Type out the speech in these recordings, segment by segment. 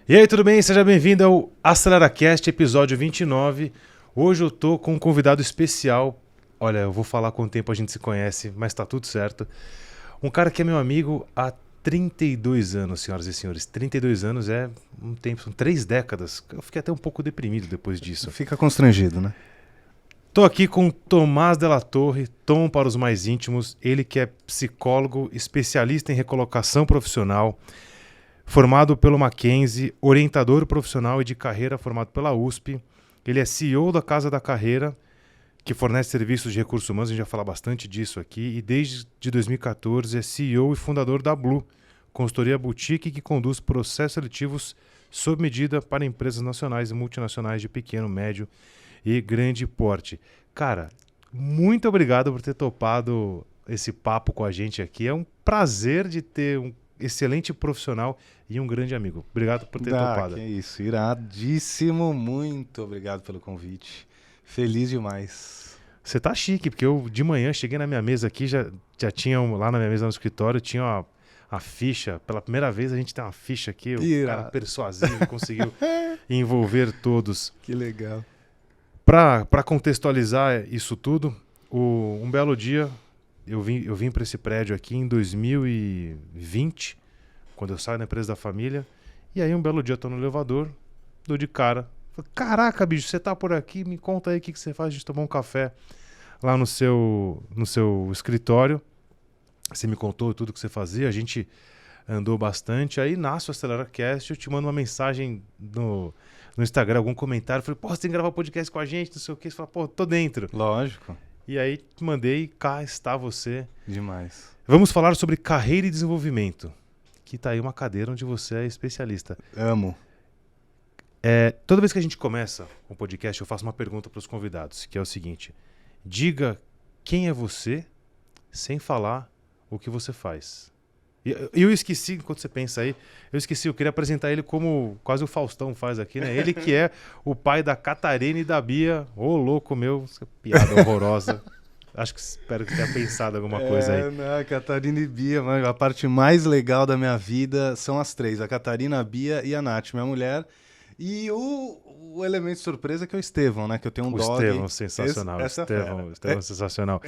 E aí, tudo bem? Seja bem-vindo ao AceleraCast, episódio 29. Hoje eu tô com um convidado especial. Olha, eu vou falar quanto tempo a gente se conhece, mas tá tudo certo. Um cara que é meu amigo há 32 anos, senhoras e senhores. 32 anos é um tempo, são 3 décadas. Eu fiquei até um pouco deprimido depois disso. Fica constrangido, né? Tô aqui com Tomás Della Torre, Tom para os mais íntimos. Ele que é psicólogo, especialista em recolocação profissional, formado pelo Mackenzie, orientador profissional e de carreira formado pela USP. Ele é CEO da Casa da Carreira, que fornece serviços de recursos humanos, a gente vai falar bastante disso aqui, e desde 2014 é CEO e fundador da Blue, consultoria boutique que conduz processos seletivos sob medida para empresas nacionais e multinacionais de pequeno, médio e grande porte. Cara, muito obrigado por ter topado esse papo com a gente aqui. É um prazer de ter um excelente profissional e um grande amigo. Obrigado por ter topado. Que isso, iradíssimo. Muito obrigado pelo convite. Feliz demais. Você tá chique, porque eu de manhã cheguei na minha mesa aqui, já tinha lá na minha mesa no escritório, tinha a ficha. Pela primeira vez a gente tem uma ficha aqui, o cara persuasivo conseguiu envolver todos. Que legal. Para contextualizar isso tudo, um belo dia eu vim para esse prédio aqui em 2020, quando eu saio da empresa da família, e aí um belo dia eu tô no elevador, dou de cara. Falei, caraca, bicho, você tá por aqui? Me conta aí o que você faz, a gente tomar um café lá no seu escritório. Você me contou tudo que você fazia, a gente andou bastante, aí nasce o AceleraCast, eu te mando uma mensagem no Instagram, algum comentário, falei, pô, você tem que gravar podcast com a gente, não sei o que, você fala, pô, tô dentro. Lógico. E aí mandei, cá está você. Demais. Vamos falar sobre carreira e desenvolvimento, que tá aí uma cadeira onde você é especialista. Amo. Toda vez que a gente começa um podcast, eu faço uma pergunta para os convidados, que é o seguinte: diga quem é você sem falar o que você faz. Eu esqueci, enquanto você pensa aí, eu queria apresentar ele como quase o Faustão faz aqui, né? Ele que é o pai da Catarina e da Bia. Ô, louco meu, piada horrorosa. Espero que tenha pensado alguma coisa aí. Não, a Catarina e Bia, mano, a parte mais legal da minha vida são as três, a Catarina, a Bia e a Nath, minha mulher. E o elemento surpresa que é o Estevão, né? Que eu tenho um dog. O Estevão, sensacional. Estevão sensacional.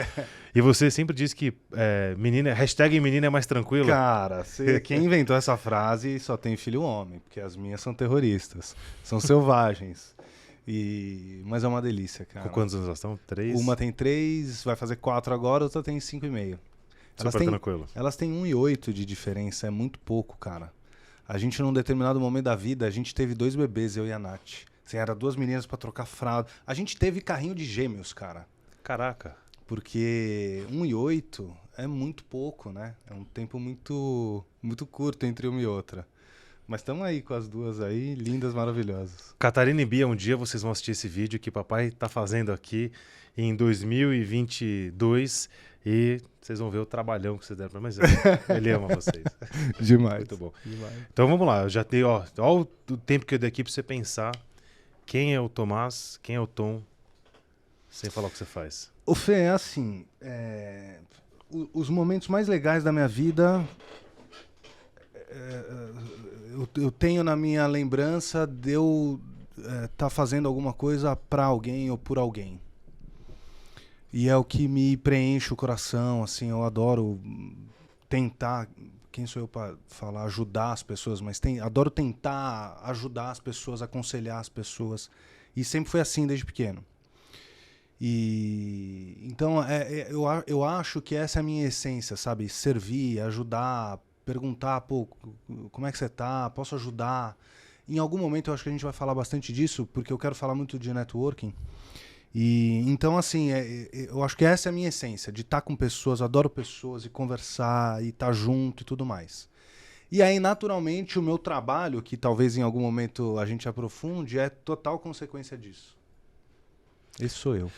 E você sempre diz que hashtag menina é mais tranquila. Cara, quem inventou essa frase só tem filho homem, porque as minhas são terroristas, são selvagens. Mas é uma delícia, cara. Com quantos anos elas estão? 3? Uma tem 3, vai fazer 4 agora, outra tem 5,5. Super tranquilo. Elas têm 1,8 de diferença, é muito pouco, cara. A gente, num determinado momento da vida, a gente teve 2 bebês, eu e a Nath. Assim, era 2 meninas pra trocar fralda. A gente teve carrinho de gêmeos, cara. Caraca. Porque 1,8 é muito pouco, né? É um tempo muito, muito curto entre uma e outra. Mas estamos aí com as duas aí, lindas, maravilhosas. Catarina e Bia, um dia vocês vão assistir esse vídeo que papai tá fazendo aqui em 2022 e vocês vão ver o trabalhão que vocês deram pra mim. Mas ele ama vocês. Demais. Muito bom. Demais. Então vamos lá, eu já tenho, ó o tempo que eu dei aqui pra você pensar quem é o Tomás, quem é o Tom, sem falar o que você faz. O Fê, é assim, os momentos mais legais da minha vida, eu tenho na minha lembrança de eu estar fazendo alguma coisa para alguém ou por alguém. E é o que me preenche o coração, assim, eu adoro tentar, quem sou eu para falar, ajudar as pessoas, mas adoro tentar ajudar as pessoas, aconselhar as pessoas. E sempre foi assim desde pequeno. Então, eu acho que essa é a minha essência, sabe? Servir, ajudar, perguntar, pô, como é que você tá? Posso ajudar? Em algum momento eu acho que a gente vai falar bastante disso, porque eu quero falar muito de networking. Então, assim, eu acho que essa é a minha essência, de estar com pessoas, adoro pessoas, e conversar, e estar junto e tudo mais. E aí, naturalmente, o meu trabalho, que talvez em algum momento a gente aprofunde, é total consequência disso. Esse sou eu.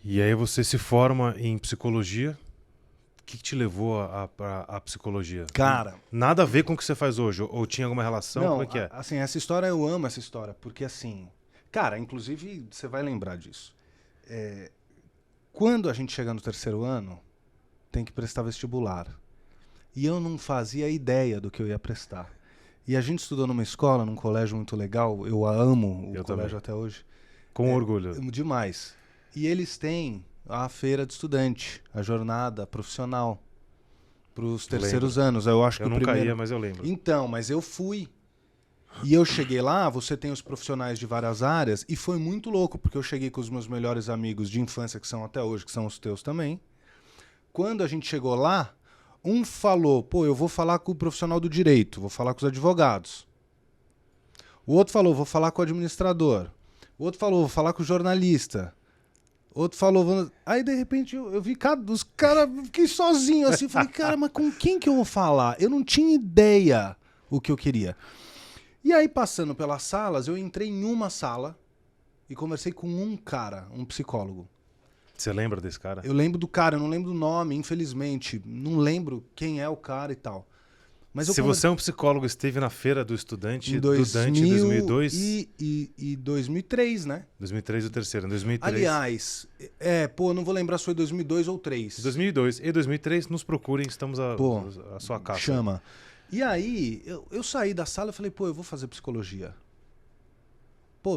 E aí você se forma em psicologia. O que te levou à psicologia? Cara... Nada a ver com o que você faz hoje? Ou tinha alguma relação? Não, como é que é? Assim, essa história, eu amo essa história, porque assim... Cara, inclusive, você vai lembrar disso. Quando a gente chega no 3º ano, tem que prestar vestibular. E eu não fazia ideia do que eu ia prestar. E a gente estudou numa escola, num colégio muito legal. Eu amo o colégio até hoje. Com orgulho. Demais. E eles têm a feira de estudante, a jornada profissional para os terceiros anos. Eu acho que eu o nunca primeiro... ia, mas eu lembro. Então, mas eu fui. E eu cheguei lá, você tem os profissionais de várias áreas, e foi muito louco, porque eu cheguei com os meus melhores amigos de infância, que são até hoje, que são os teus também. Quando a gente chegou lá, um falou, pô, eu vou falar com o profissional do direito, vou falar com os advogados. O outro falou, vou falar com o administrador. O outro falou, vou falar com o jornalista. O outro falou... Aí, de repente, eu vi os caras... Fiquei sozinho, assim. Falei, cara, mas com quem que eu vou falar? Eu não tinha ideia o que eu queria. E aí, passando pelas salas, eu entrei em uma sala e conversei com um cara, um psicólogo. Você lembra desse cara? Eu lembro do cara, eu não lembro do nome, infelizmente. Não lembro quem é o cara e tal. Mas Se você é um psicólogo, esteve na Feira do Estudante em do Dante em 2002? E 2003, né? 2003 o terceiro, em 2003. Aliás, não vou lembrar se foi 2002 ou 2003. 2002 e 2003, nos procurem, estamos a sua casa. Chama. E aí, eu saí da sala e falei, eu vou fazer psicologia.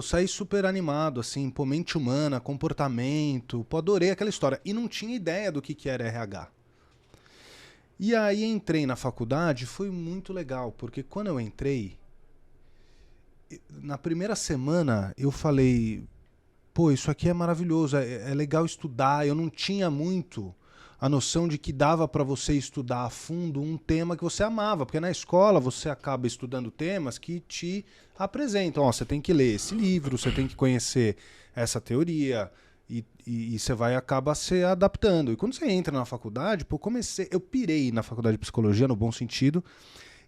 Saí super animado, assim, mente humana, comportamento, adorei aquela história. E não tinha ideia do que era RH. E aí entrei na faculdade, foi muito legal, porque quando eu entrei, na primeira semana eu falei, isso aqui é maravilhoso, é legal estudar. Eu não tinha muito a noção de que dava para você estudar a fundo um tema que você amava, porque na escola você acaba estudando temas que te apresentam. Você tem que ler esse livro, você tem que conhecer essa teoria, e você acaba se adaptando. E quando você entra na faculdade, eu pirei na faculdade de psicologia, no bom sentido,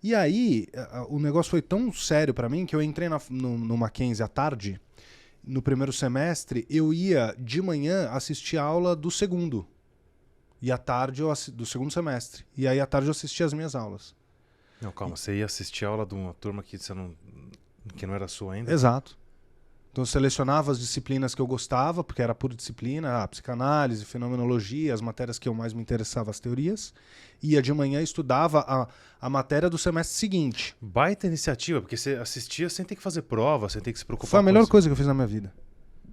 e aí o negócio foi tão sério para mim que eu entrei no Mackenzie à tarde. No primeiro semestre, eu ia de manhã assistir a aula do segundo. E à tarde, do segundo semestre. E aí à tarde eu assistia as minhas aulas. Não, calma, você ia assistir a aula de uma turma que não era sua ainda? Exato. Então eu selecionava as disciplinas que eu gostava, porque era pura disciplina, psicanálise, fenomenologia, as matérias que eu mais me interessava, as teorias. Ia de manhã e estudava a matéria do semestre seguinte. Baita iniciativa, porque você assistia sem ter que fazer prova, sem ter que se preocupar. Foi a melhor coisa que eu fiz na minha vida.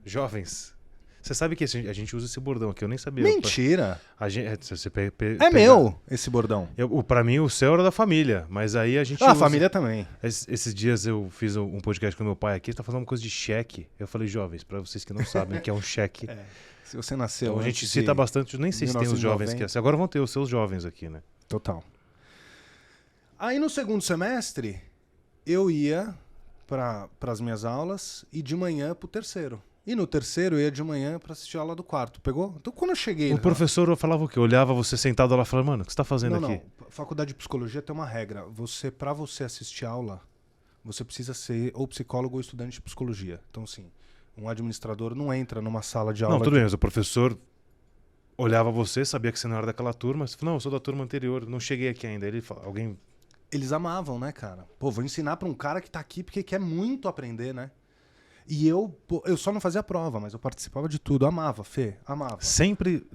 Jovens, você sabe que a gente usa esse bordão aqui, eu nem sabia. Mentira! Meu esse bordão. Pra mim, o seu era da família, mas aí a gente a família também. Esses dias eu fiz um podcast com meu pai aqui, tá falando uma coisa de cheque. Eu falei, jovens, pra vocês que não sabem o que é um cheque. Se você nasceu então, a gente cita bastante, nem sei se tem os jovens que agora vão ter os seus jovens aqui, né? Total. Aí no segundo semestre, eu ia para as minhas aulas e de manhã pro terceiro. E no terceiro eu ia de manhã pra assistir a aula do quarto. Pegou? Então quando eu cheguei... O professor falava o quê? Olhava você sentado lá e falava, mano, o que você tá fazendo aqui? Não. Faculdade de psicologia tem uma regra. Pra você assistir aula, você precisa ser ou psicólogo ou estudante de psicologia. Então, assim, um administrador não entra numa sala de aula... Não, tudo bem, mas o professor olhava você, sabia que você não era daquela turma. Você falou, não, eu sou da turma anterior, não cheguei aqui ainda. Eles amavam, né, cara? Vou ensinar pra um cara que tá aqui porque quer muito aprender, né? E eu só não fazia prova, mas eu participava de tudo. Amava, Fê, amava. Sempre,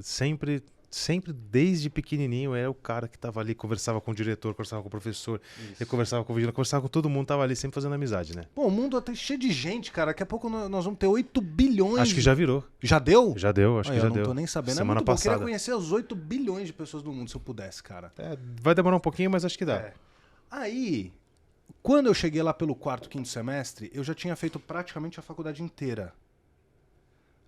desde pequenininho, era o cara que tava ali, conversava com o diretor, conversava com o professor, eu conversava com o vigilante, conversava com todo mundo, tava ali sempre fazendo amizade, né? O mundo tá cheio de gente, cara. Daqui a pouco nós vamos ter 8 bilhões. Acho que já virou. Já deu? Já deu, acho que já deu. Eu não tô nem sabendo. Semana passada. Eu queria conhecer os 8 bilhões de pessoas do mundo, se eu pudesse, cara. Vai demorar um pouquinho, mas acho que dá. Aí... Quando eu cheguei lá pelo quarto, quinto semestre, eu já tinha feito praticamente a faculdade inteira.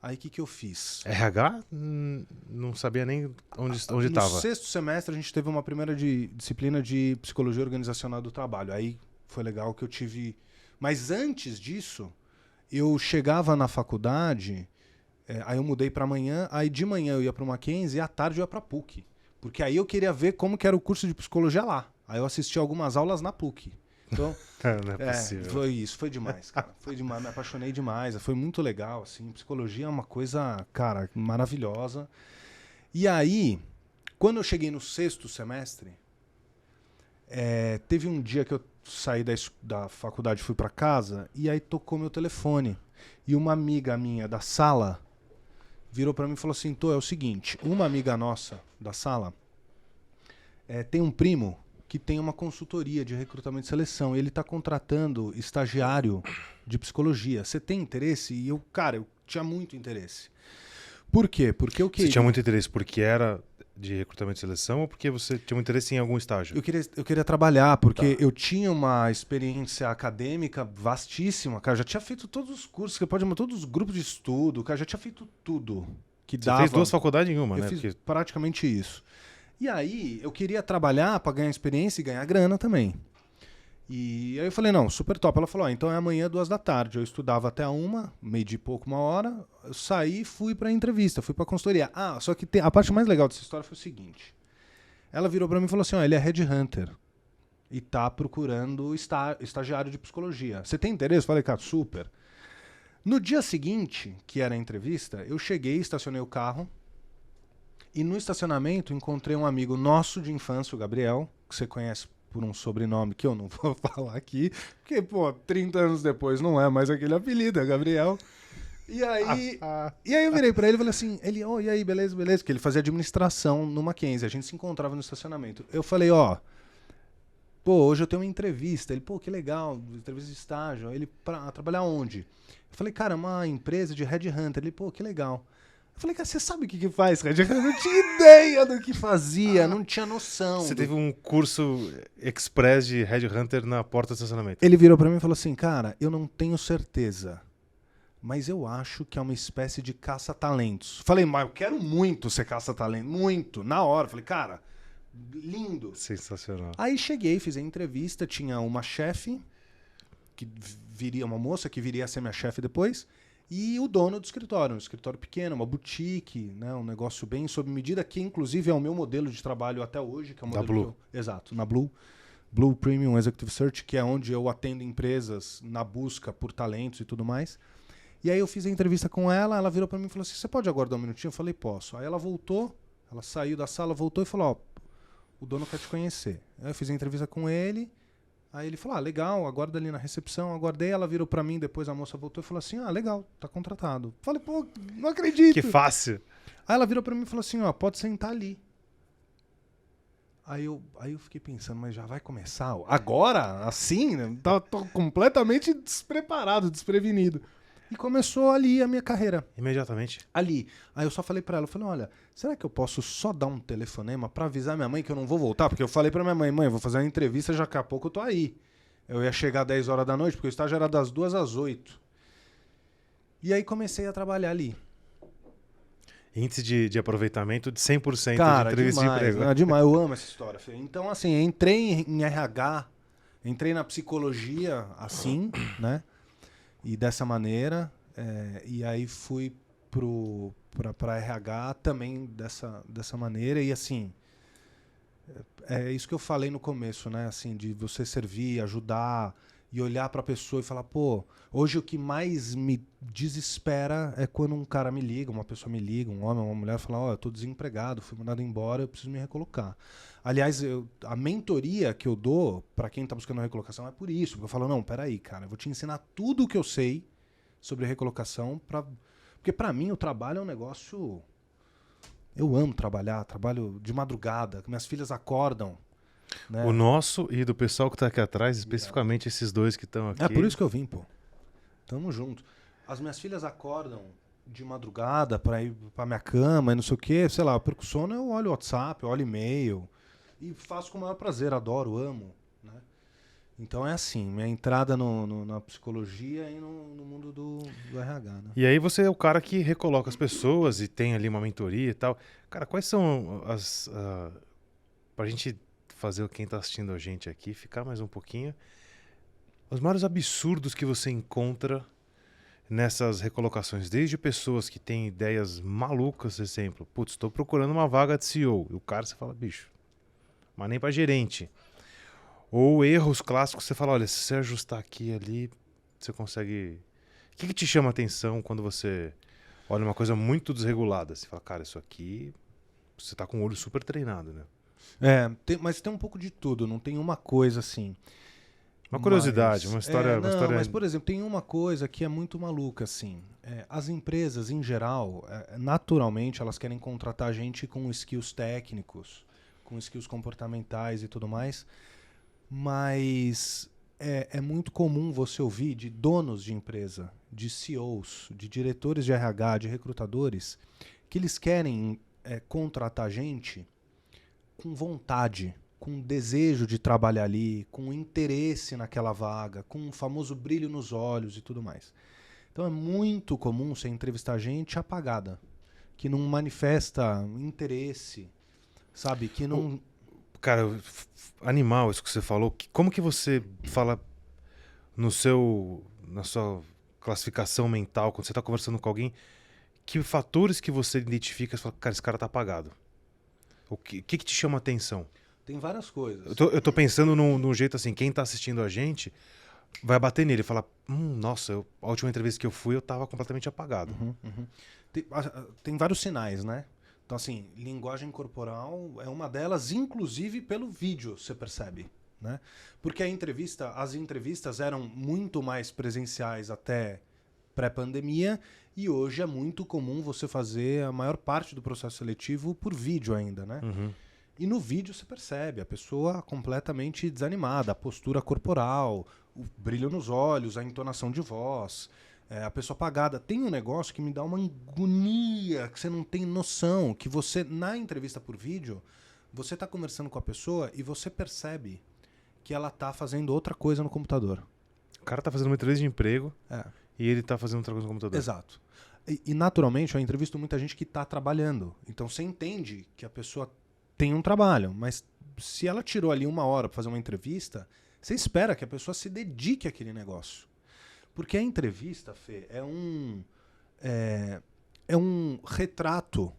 Aí o que eu fiz? RH? Não sabia nem onde estava. No sexto semestre a gente teve uma primeira disciplina de psicologia organizacional do trabalho. Aí foi legal que eu tive... Mas antes disso, eu chegava na faculdade, aí eu mudei para amanhã, aí de manhã eu ia para o Mackenzie e à tarde eu ia para a PUC. Porque aí eu queria ver como que era o curso de psicologia lá. Aí eu assisti algumas aulas na PUC. Então, não é possível. Foi demais, cara. Foi demais, me apaixonei demais. Foi muito legal, assim. Psicologia é uma coisa, cara, maravilhosa. E aí, quando eu cheguei no sexto semestre, teve um dia que eu saí da faculdade e fui pra casa, e aí tocou meu telefone. E uma amiga minha da sala virou pra mim e falou assim, é o seguinte, uma amiga nossa da sala tem um primo que tem uma consultoria de recrutamento e seleção. Ele está contratando estagiário de psicologia. Você tem interesse? E eu tinha muito interesse. Por quê? Porque eu queria... Você tinha muito interesse porque era de recrutamento e seleção ou porque você tinha muito interesse em algum estágio? Eu queria trabalhar, porque eu tinha uma experiência acadêmica vastíssima, cara. Já tinha feito todos os cursos, todos os grupos de estudo, cara. Já tinha feito tudo que dava. Você fez 2 faculdades em uma, eu né? fiz Porque... praticamente isso. E aí, eu queria trabalhar para ganhar experiência e ganhar grana também. E aí eu falei, não, super top. Ela falou, então é amanhã, 2 da tarde. Eu estudava até 1, meio de pouco, 1 hora. Eu saí e fui pra entrevista, fui pra consultoria. Só que a parte mais legal dessa história foi o seguinte. Ela virou pra mim e falou assim, ele é headhunter. E tá procurando estagiário de psicologia. Você tem interesse? Eu falei, cara, super. No dia seguinte, que era a entrevista, eu cheguei, estacionei o carro. E no estacionamento encontrei um amigo nosso de infância, o Gabriel, que você conhece por um sobrenome que eu não vou falar aqui, porque, 30 anos depois não é mais aquele apelido, é Gabriel. E aí, eu virei pra ele e falei assim, e aí, beleza, beleza, porque ele fazia administração no Mackenzie, a gente se encontrava no estacionamento. Eu falei, hoje eu tenho uma entrevista. Ele, que legal, entrevista de estágio. Ele, pra trabalhar onde? Eu falei, cara, uma empresa de headhunter. Ele, que legal. Eu falei, cara, você sabe o que faz, cara? Eu não tinha ideia do que fazia, não tinha noção. Você teve um curso express de headhunter na porta do estacionamento. Ele virou pra mim e falou assim, cara, eu não tenho certeza, mas eu acho que é uma espécie de caça-talentos. Falei, mas eu quero muito ser caça-talento, muito, na hora. Falei, cara, lindo. Sensacional. Aí cheguei, fiz a entrevista, tinha uma chefe, uma moça que viria a ser minha chefe depois, e o dono do escritório, um escritório pequeno, uma boutique, né, um negócio bem sob medida, que inclusive é o meu modelo de trabalho até hoje, que é o modelo da Blue. Exato, na Blue Premium Executive Search, que é onde eu atendo empresas na busca por talentos e tudo mais. E aí eu fiz a entrevista com ela virou pra mim e falou assim, você pode aguardar um minutinho? Eu falei, posso. Aí ela voltou, ela saiu da sala, voltou e falou, o dono quer te conhecer. Aí eu fiz a entrevista com ele. Aí ele falou, legal, aguarda ali na recepção. Aguardei, ela virou pra mim, depois a moça voltou e falou assim, legal, tá contratado. Falei, não acredito. Que fácil. Aí ela virou pra mim e falou assim, pode sentar ali. Aí eu fiquei pensando, mas já vai começar? Agora? Assim? Né? Tô completamente despreparado, desprevenido. E começou ali a minha carreira. Imediatamente. Ali. Aí eu só falei pra ela, eu falei, olha, será que eu posso só dar um telefonema pra avisar minha mãe que eu não vou voltar? Porque eu falei pra minha mãe, eu vou fazer uma entrevista, já daqui a pouco eu tô aí. Eu ia chegar às 10 horas da noite, porque o estágio era das 2 às 8. E aí comecei a trabalhar ali. Índice de aproveitamento de 100% Cara, de entrevista demais, de emprego. Não, demais, eu amo essa história. Fê. Então, assim, entrei em RH, entrei na psicologia assim, né? E dessa maneira... e aí fui para RH também dessa maneira. E assim, é isso que eu falei no começo, né? Assim, de você servir, ajudar e olhar para a pessoa e falar, hoje o que mais me desespera é quando um cara me liga, uma pessoa me liga, um homem, uma mulher, fala, eu tô desempregado, fui mandado embora, eu preciso me recolocar. Aliás, a mentoria que eu dou para quem tá buscando recolocação é por isso, porque eu falo, não, peraí, cara, eu vou te ensinar tudo o que eu sei sobre recolocação, porque para mim o trabalho é um negócio... Eu amo trabalhar, trabalho de madrugada, minhas filhas acordam. Né? O nosso e do pessoal que está aqui atrás, especificamente esses dois que estão aqui. É por isso que eu vim, Tamo junto. As minhas filhas acordam de madrugada para ir para minha cama e não sei o quê, sei lá, eu perco sono, eu olho o WhatsApp, eu olho e-mail e faço com o maior prazer, adoro, amo, né? Então é assim, minha entrada na psicologia e no mundo do RH, né? E aí você é o cara que recoloca as pessoas e tem ali uma mentoria e tal. Cara, quais são pra gente fazer quem tá assistindo a gente aqui, ficar mais um pouquinho, os maiores absurdos que você encontra nessas recolocações, desde pessoas que têm ideias malucas, exemplo, estou procurando uma vaga de CEO, e o cara, você fala, bicho, mas nem pra gerente. Ou erros clássicos, você fala, olha, se você ajustar aqui e ali, você consegue... O que te chama a atenção quando você olha uma coisa muito desregulada? Você fala, cara, isso aqui, você tá com o olho super treinado, né? Mas tem um pouco de tudo, não tem uma coisa assim. Uma curiosidade, uma história... Mas, por exemplo, tem uma coisa que é muito maluca, assim. As empresas, em geral, naturalmente, elas querem contratar gente com skills técnicos, com skills comportamentais e tudo mais. Mas é muito comum você ouvir de donos de empresa, de CEOs, de diretores de RH, de recrutadores, que eles querem contratar gente com vontade, com desejo de trabalhar ali, com interesse naquela vaga, com um famoso brilho nos olhos e tudo mais. Então é muito comum você entrevistar gente apagada, que não manifesta interesse, sabe? Que não... Cara, animal isso que você falou. Como que você fala na sua classificação mental, quando você está conversando com alguém, que fatores que você identifica e fala, cara, esse cara tá apagado? O que te chama atenção? Tem várias coisas. Eu tô pensando num jeito assim, quem tá assistindo a gente vai bater nele e falar, nossa, a última entrevista que eu fui, eu tava completamente apagado. Tem vários sinais, né? Então, assim, linguagem corporal é uma delas, inclusive pelo vídeo, você percebe, né? Porque as entrevistas eram muito mais presenciais até pré-pandemia e hoje é muito comum você fazer a maior parte do processo seletivo por vídeo ainda, né? E no vídeo você percebe a pessoa completamente desanimada, a postura corporal, o brilho nos olhos, a entonação de voz, a pessoa apagada. Tem um negócio que me dá uma agonia, que você não tem noção, que você, na entrevista por vídeo, você está conversando com a pessoa e você percebe que ela está fazendo outra coisa no computador. O cara tá fazendo uma entrevista de emprego e ele tá fazendo outra coisa no computador. Exato. E naturalmente, eu entrevisto muita gente que está trabalhando. Então você entende que a pessoa tem um trabalho, mas se ela tirou ali 1 hora para fazer uma entrevista, você espera que a pessoa se dedique àquele negócio. Porque a entrevista, Fê, é um retrato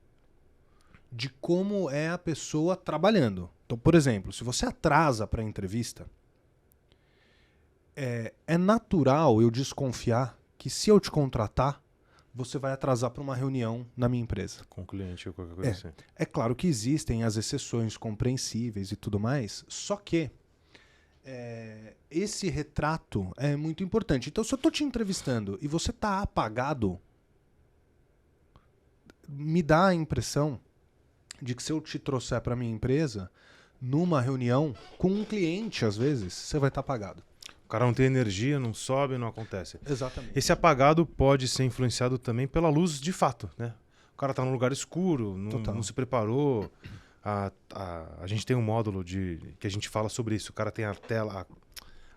de como é a pessoa trabalhando. Então, por exemplo, se você atrasa para a entrevista, é natural eu desconfiar que se eu te contratar, você vai atrasar para uma reunião na minha empresa. Com o cliente ou qualquer coisa assim. É claro que existem as exceções compreensíveis e tudo mais, só que esse retrato é muito importante. Então, se eu estou te entrevistando e você está apagado, me dá a impressão de que se eu te trouxer para minha empresa, numa reunião, com um cliente, às vezes, você vai estar apagado. O cara não tem energia, não sobe, não acontece. Exatamente. Esse apagado pode ser influenciado também pela luz de fato, né? O cara tá num lugar escuro, não se preparou. A gente tem um módulo que a gente fala sobre isso. O cara tem a tela,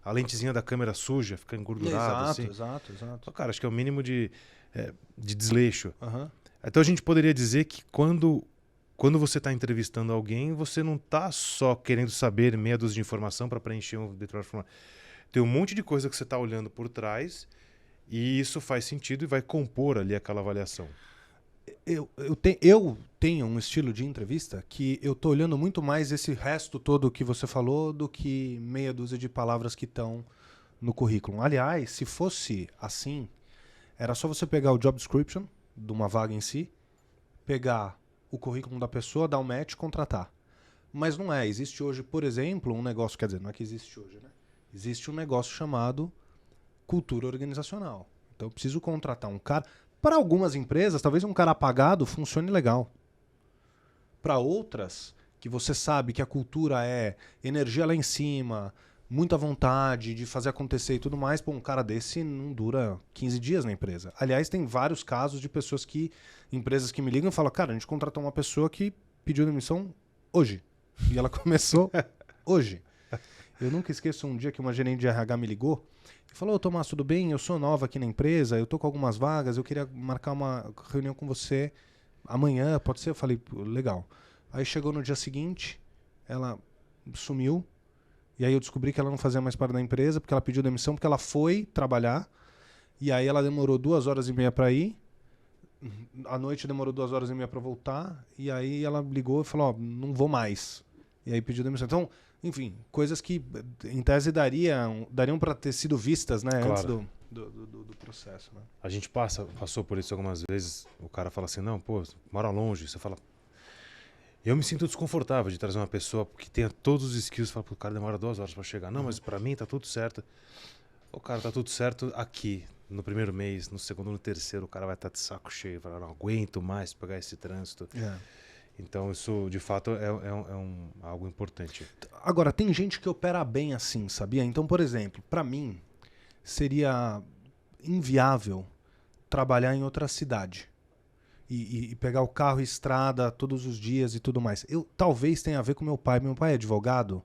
a lentezinha da câmera suja, fica engordurado. Exato. Então, cara, acho que é o mínimo de desleixo. Uhum. Então a gente poderia dizer que quando você está entrevistando alguém, você não está só querendo saber meia dúzia de informação para preencher um determinado formulário. Tem um monte de coisa que você está olhando por trás e isso faz sentido e vai compor ali aquela avaliação. Eu tenho um estilo de entrevista que eu tô olhando muito mais esse resto todo que você falou do que meia dúzia de palavras que estão no currículo. Aliás, se fosse assim, era só você pegar o job description de uma vaga em si, pegar o currículo da pessoa, dar um match e contratar. Mas não é. Existe hoje, por exemplo, um negócio, quer dizer, não é que existe hoje, né? Existe um negócio chamado cultura organizacional. Então eu preciso contratar um cara. Para algumas empresas, talvez um cara apagado funcione legal. Para outras, que você sabe que a cultura é energia lá em cima, muita vontade de fazer acontecer e tudo mais, pô, um cara desse não dura 15 dias na empresa. Aliás, tem vários casos de pessoas empresas que me ligam e falam, cara, a gente contratou uma pessoa que pediu demissão hoje. E ela começou hoje. Eu nunca esqueço um dia que uma gerente de RH me ligou e falou, Tomás, tudo bem? Eu sou nova aqui na empresa, eu tô com algumas vagas, eu queria marcar uma reunião com você amanhã, pode ser? Eu falei, legal. Aí chegou no dia seguinte, ela sumiu, e aí eu descobri que ela não fazia mais parte da empresa, porque ela pediu demissão, porque ela foi trabalhar, e aí ela demorou 2h30 para ir, à noite demorou 2h30 para voltar, e aí ela ligou e falou, não vou mais. E aí pediu demissão. Então, enfim, coisas que em tese dariam para ter sido vistas, né, claro. Antes do processo. Né? A gente passou por isso algumas vezes, o cara fala assim, não, pô, mora longe, você fala... Eu me sinto desconfortável de trazer uma pessoa que tenha todos os skills, fala, pô, o cara demora 2 horas para chegar. Não, mas para mim tá tudo certo. O cara tá tudo certo aqui, no primeiro mês, no segundo, no terceiro, o cara vai estar de saco cheio, vai falar, não aguento mais pegar esse trânsito. Então isso, de fato, algo importante. Agora, tem gente que opera bem assim, sabia? Então, por exemplo, para mim, seria inviável trabalhar em outra cidade e pegar o carro e estrada todos os dias e tudo mais. Talvez tenha a ver com meu pai. Meu pai é advogado,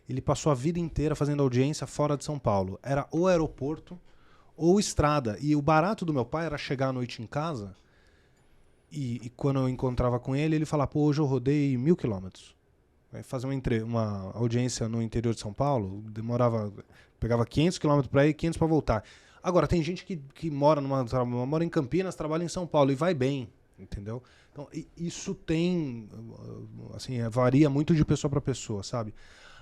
ele passou a vida inteira fazendo audiência fora de São Paulo. Era ou aeroporto ou estrada. E o barato do meu pai era chegar à noite em casa e quando eu encontrava com ele, ele falava, pô, hoje eu rodei 1.000 quilômetros. Fazer uma audiência no interior de São Paulo, pegava 500 quilômetros para ir e 500 para voltar. Agora, tem gente que mora em Campinas, trabalha em São Paulo e vai bem, entendeu? Então, isso assim, varia muito de pessoa para pessoa, sabe?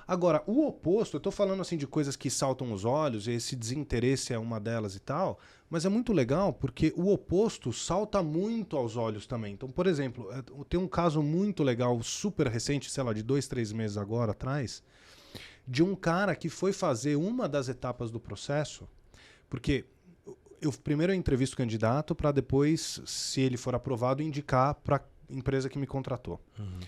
Agora, o oposto, eu tô falando assim de coisas que saltam os olhos, e esse desinteresse é uma delas e tal, mas é muito legal porque o oposto salta muito aos olhos também. Então, por exemplo, tem um caso muito legal, super recente, sei lá, de 2, 3 meses agora atrás, de um cara que foi fazer uma das etapas do processo, porque primeiro eu entrevisto o candidato para depois, se ele for aprovado, indicar para a empresa que me contratou. Uhum.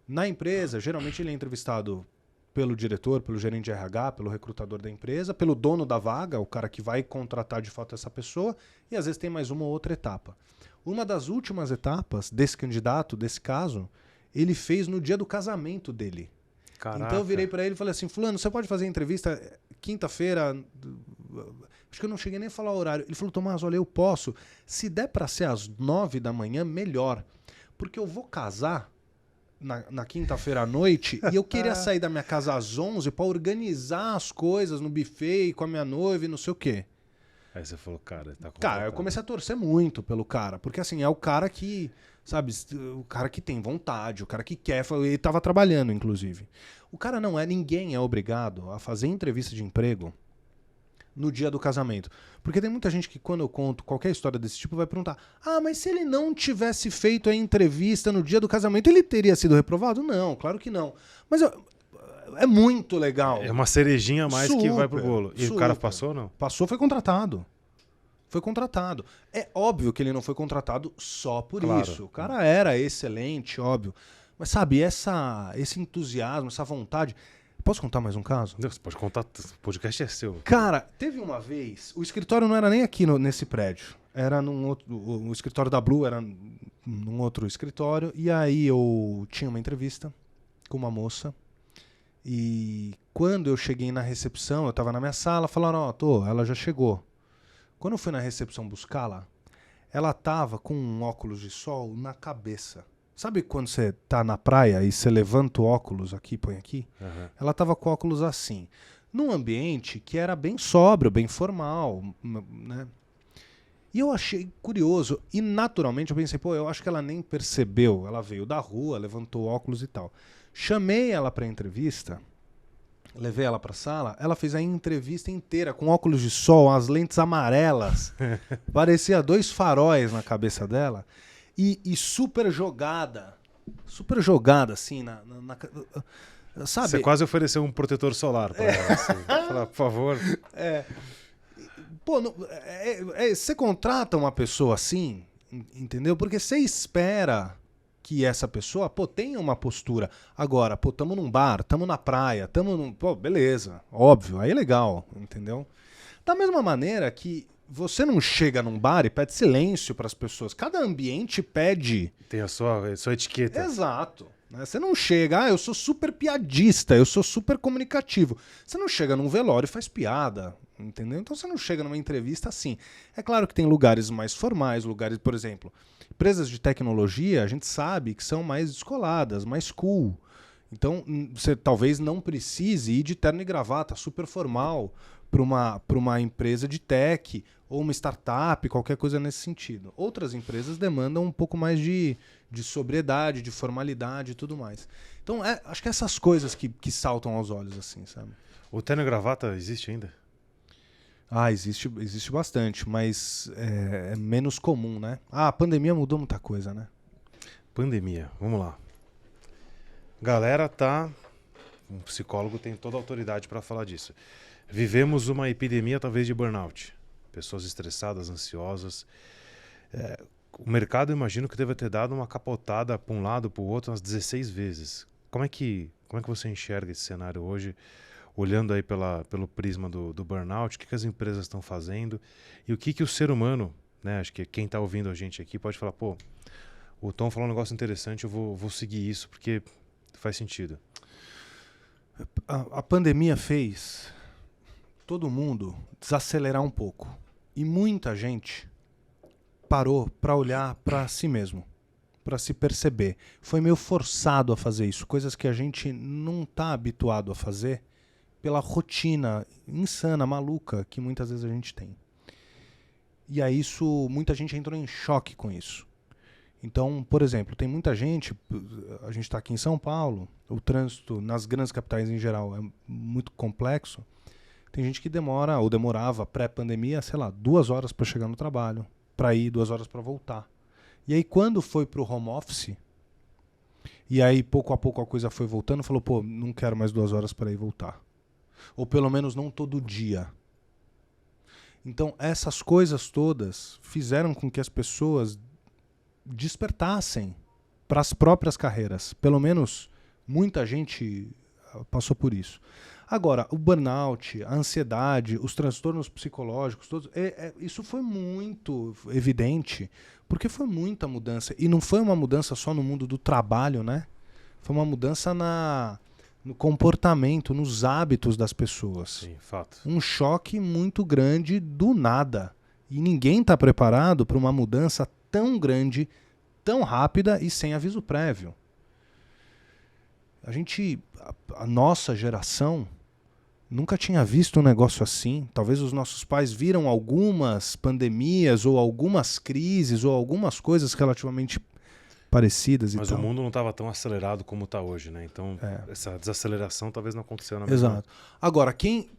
Na empresa, geralmente ele é entrevistado pelo diretor, pelo gerente de RH, pelo recrutador da empresa, pelo dono da vaga, o cara que vai contratar de fato essa pessoa, e às vezes tem mais uma ou outra etapa. Uma das últimas etapas desse candidato, desse caso, ele fez no dia do casamento dele. Caraca. Então eu virei para ele e falei assim, fulano, você pode fazer entrevista quinta-feira? Acho que eu não cheguei nem a falar o horário. Ele falou, Tomás, olha, eu posso. Se der para ser às 9 da manhã, melhor. Porque eu vou casar na quinta-feira à noite e eu queria sair da minha casa às 11 para organizar as coisas no buffet com a minha noiva e não sei o quê. Aí você falou, cara, tá complicado. Cara, eu comecei a torcer muito pelo cara, porque assim, é o cara que, sabe, o cara que tem vontade, o cara que quer, ele tava trabalhando, inclusive. O cara ninguém é obrigado a fazer entrevista de emprego no dia do casamento. Porque tem muita gente que, quando eu conto qualquer história desse tipo, vai perguntar, mas se ele não tivesse feito a entrevista no dia do casamento, ele teria sido reprovado? Não, claro que não. Mas é muito legal. É uma cerejinha a mais que vai pro bolo. E o cara passou ou não? Passou, foi contratado. Foi contratado. É óbvio que ele não foi contratado só por isso. O cara era excelente, óbvio. Mas sabe, esse entusiasmo, essa vontade... Posso contar mais um caso? Você pode contar, o podcast é seu. Cara, teve uma vez, o escritório não era nem aqui nesse prédio, era num outro, o escritório da Blue era num outro escritório, e aí eu tinha uma entrevista com uma moça, e quando eu cheguei na recepção, eu tava na minha sala, falaram, ela já chegou. Quando eu fui na recepção buscá-la, ela tava com um óculos de sol na cabeça. Sabe quando você tá na praia e você levanta o óculos aqui, põe aqui? Uhum. Ela tava com óculos assim. Num ambiente que era bem sóbrio, bem formal, né? E eu achei curioso. E naturalmente eu pensei, eu acho que ela nem percebeu. Ela veio da rua, levantou o óculos e tal. Chamei ela pra entrevista, levei ela pra sala, ela fez a entrevista inteira com óculos de sol, as lentes amarelas. Parecia 2 faróis na cabeça dela. E super jogada assim, sabe? Você quase ofereceu um protetor solar para ela, assim. Falar, por favor. Você contrata uma pessoa assim, entendeu? Porque você espera que essa pessoa, tenha uma postura. Agora, tamo num bar, tamo na praia, beleza, óbvio, aí é legal, entendeu? Da mesma maneira que você não chega num bar e pede silêncio para as pessoas. Cada ambiente pede... Tem a sua etiqueta. Exato. Você não chega, eu sou super piadista, eu sou super comunicativo. Você não chega num velório e faz piada, entendeu? Então você não chega numa entrevista assim. É claro que tem lugares mais formais, lugares, por exemplo, empresas de tecnologia, a gente sabe que são mais descoladas, mais cool. Então você talvez não precise ir de terno e gravata, super formal, para uma empresa de tech ou uma startup, qualquer coisa nesse sentido. Outras empresas demandam um pouco mais de sobriedade, de formalidade e tudo mais. Então, acho que essas coisas que saltam aos olhos, assim, sabe? O terno e gravata existe ainda? Existe bastante, mas é menos comum, né? A pandemia mudou muita coisa, né? Pandemia, vamos lá. Um psicólogo tem toda a autoridade para falar disso. Vivemos uma epidemia, talvez, de burnout. Pessoas estressadas, ansiosas. o mercado, eu imagino que deve ter dado uma capotada para um lado, para o outro, umas 16 vezes. Como é que você enxerga esse cenário hoje, olhando aí pelo prisma do burnout? O que as empresas estão fazendo? E o que o ser humano, né? Acho que quem está ouvindo a gente aqui pode falar, pô, o Tom falou um negócio interessante, eu vou seguir isso, porque faz sentido. A pandemia fez todo mundo desacelerar um pouco. E muita gente parou para olhar para si mesmo, para se perceber. Foi meio forçado a fazer isso, coisas que a gente não está habituado a fazer pela rotina insana, maluca, que muitas vezes a gente tem. E aí muita gente entrou em choque com isso. Então, por exemplo, tem muita gente, a gente está aqui em São Paulo, o trânsito nas grandes capitais em geral é muito complexo. Tem gente que demora, ou demorava pré-pandemia, sei lá, 2 horas para chegar no trabalho, para ir, 2 horas para voltar. E aí quando foi pro home office, e aí pouco a pouco a coisa foi voltando, falou, pô, não quero mais 2 horas para ir e voltar. Ou pelo menos não todo dia. Então essas coisas todas fizeram com que as pessoas despertassem para as próprias carreiras. Pelo menos muita gente passou por isso. Agora, o burnout, a ansiedade, os transtornos psicológicos, todos, isso foi muito evidente, porque foi muita mudança. E não foi uma mudança só no mundo do trabalho, né? Foi uma mudança no comportamento, nos hábitos das pessoas. Sim, fato. Um choque muito grande do nada. E ninguém está preparado para uma mudança tão grande, tão rápida e sem aviso prévio. A nossa geração nunca tinha visto um negócio assim. Talvez os nossos pais viram algumas pandemias ou algumas crises ou algumas coisas relativamente parecidas. Mas o mundo não estava tão acelerado como está hoje, né? Então, essa desaceleração talvez não aconteceu na mesma. Exato. Agora, quem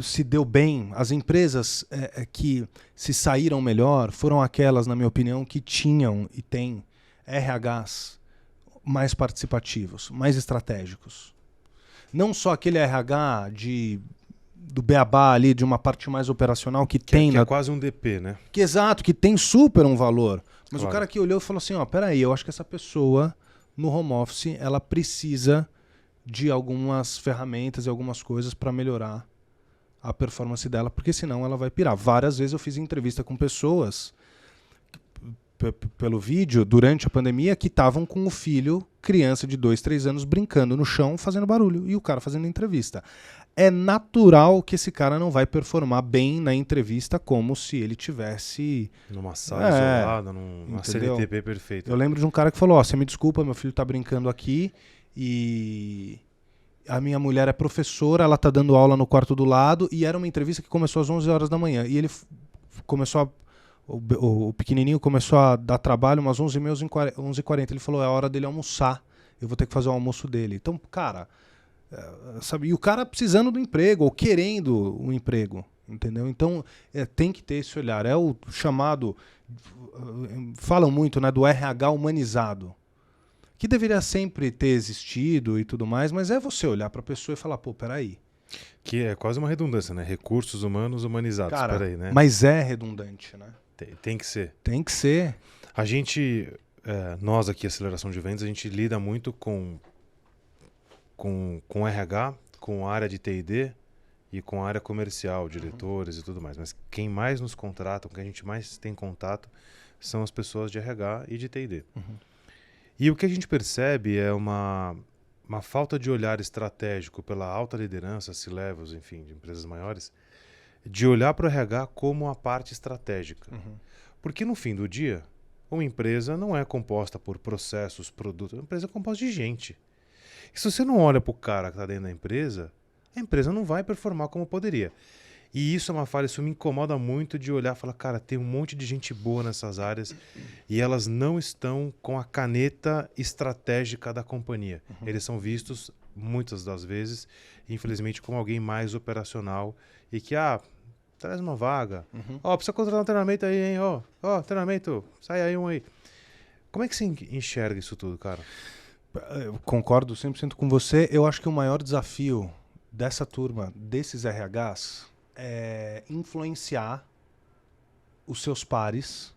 se deu bem, as empresas que se saíram melhor foram aquelas, na minha opinião, que tinham e têm RHs mais participativos, mais estratégicos. Não só aquele RH do beabá ali, de uma parte mais operacional que tem... é quase um DP, né? Exato, que tem super um valor. Mas claro. O cara que olhou e falou assim, peraí, eu acho que essa pessoa no home office, ela precisa de algumas ferramentas e algumas coisas para melhorar a performance dela, porque senão ela vai pirar. Várias vezes eu fiz entrevista com pessoas pelo vídeo, durante a pandemia, que estavam com o filho, criança de 2, 3 anos, brincando no chão, fazendo barulho, e o cara fazendo entrevista. É natural que esse cara não vai performar bem na entrevista como se ele tivesse... Numa sala isolada, numa CLTP perfeita. Eu lembro de um cara que falou, você me desculpa, meu filho tá brincando aqui e... A minha mulher é professora, ela tá dando aula no quarto do lado, e era uma entrevista que começou às 11 horas da manhã. E ele começou o pequenininho começou a dar trabalho umas 11h30, 11h40. Ele falou, é a hora dele almoçar, eu vou ter que fazer o almoço dele. Então, cara, sabe, e o cara precisando do emprego, ou querendo um emprego, entendeu? Então, tem que ter esse olhar. É o chamado, falam muito, né, do RH humanizado, que deveria sempre ter existido e tudo mais, mas é você olhar para a pessoa e falar, pô, peraí. Que é quase uma redundância, né? Recursos humanos humanizados, cara, peraí, né? Mas é redundante, né? Tem que ser. Tem que ser. A gente, nós aqui, Aceleração de Vendas, a gente lida muito com RH, com a área de T&D e com a área comercial, diretores e tudo mais. Mas quem mais nos contrata, com quem a gente mais tem contato, são as pessoas de RH e de T&D. E o que a gente percebe é uma falta de olhar estratégico pela alta liderança, C-levels, enfim, de empresas maiores, de olhar para o RH como a parte estratégica. Porque no fim do dia, uma empresa não é composta por processos, produtos, uma empresa é composta de gente. E se você não olha para o cara que está dentro da empresa, a empresa não vai performar como poderia. E isso é uma falha, isso me incomoda muito de olhar e falar, cara, tem um monte de gente boa nessas áreas e elas não estão com a caneta estratégica da companhia. Eles são vistos, muitas das vezes, infelizmente, como alguém mais operacional e que, traz uma vaga. Precisa contratar um treinamento aí, hein? Treinamento, sai aí um aí. Como é que você enxerga isso tudo, cara? Eu concordo 100% com você. Eu acho que o maior desafio dessa turma, desses RHs, é influenciar os seus pares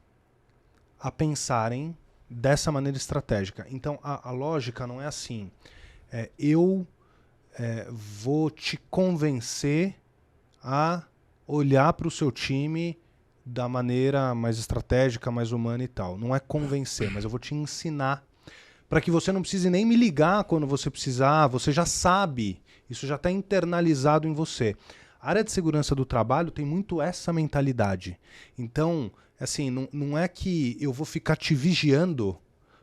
a pensarem dessa maneira estratégica. Então, a lógica não é assim. Eu vou te convencer a olhar para o seu time da maneira mais estratégica, mais humana e tal. Não é convencer, mas eu vou te ensinar para que você não precise nem me ligar quando você precisar, você já sabe, isso já está internalizado em você. A área de segurança do trabalho tem muito essa mentalidade. Então, assim, não é que eu vou ficar te vigiando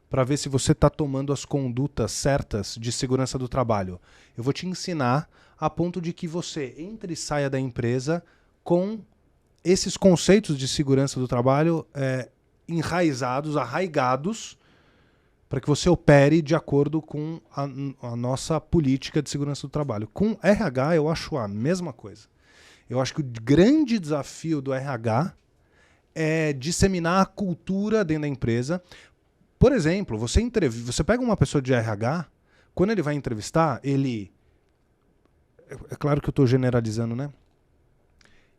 para ver se você está tomando as condutas certas de segurança do trabalho. Eu vou te ensinar a ponto de que você entre e saia da empresa com esses conceitos de segurança do trabalho enraizados, arraigados, para que você opere de acordo com a nossa política de segurança do trabalho. Com RH, eu acho a mesma coisa. Eu acho que o grande desafio do RH é disseminar a cultura dentro da empresa. Por exemplo, você pega uma pessoa de RH, quando ele vai entrevistar, ele... É claro que eu estou generalizando, né?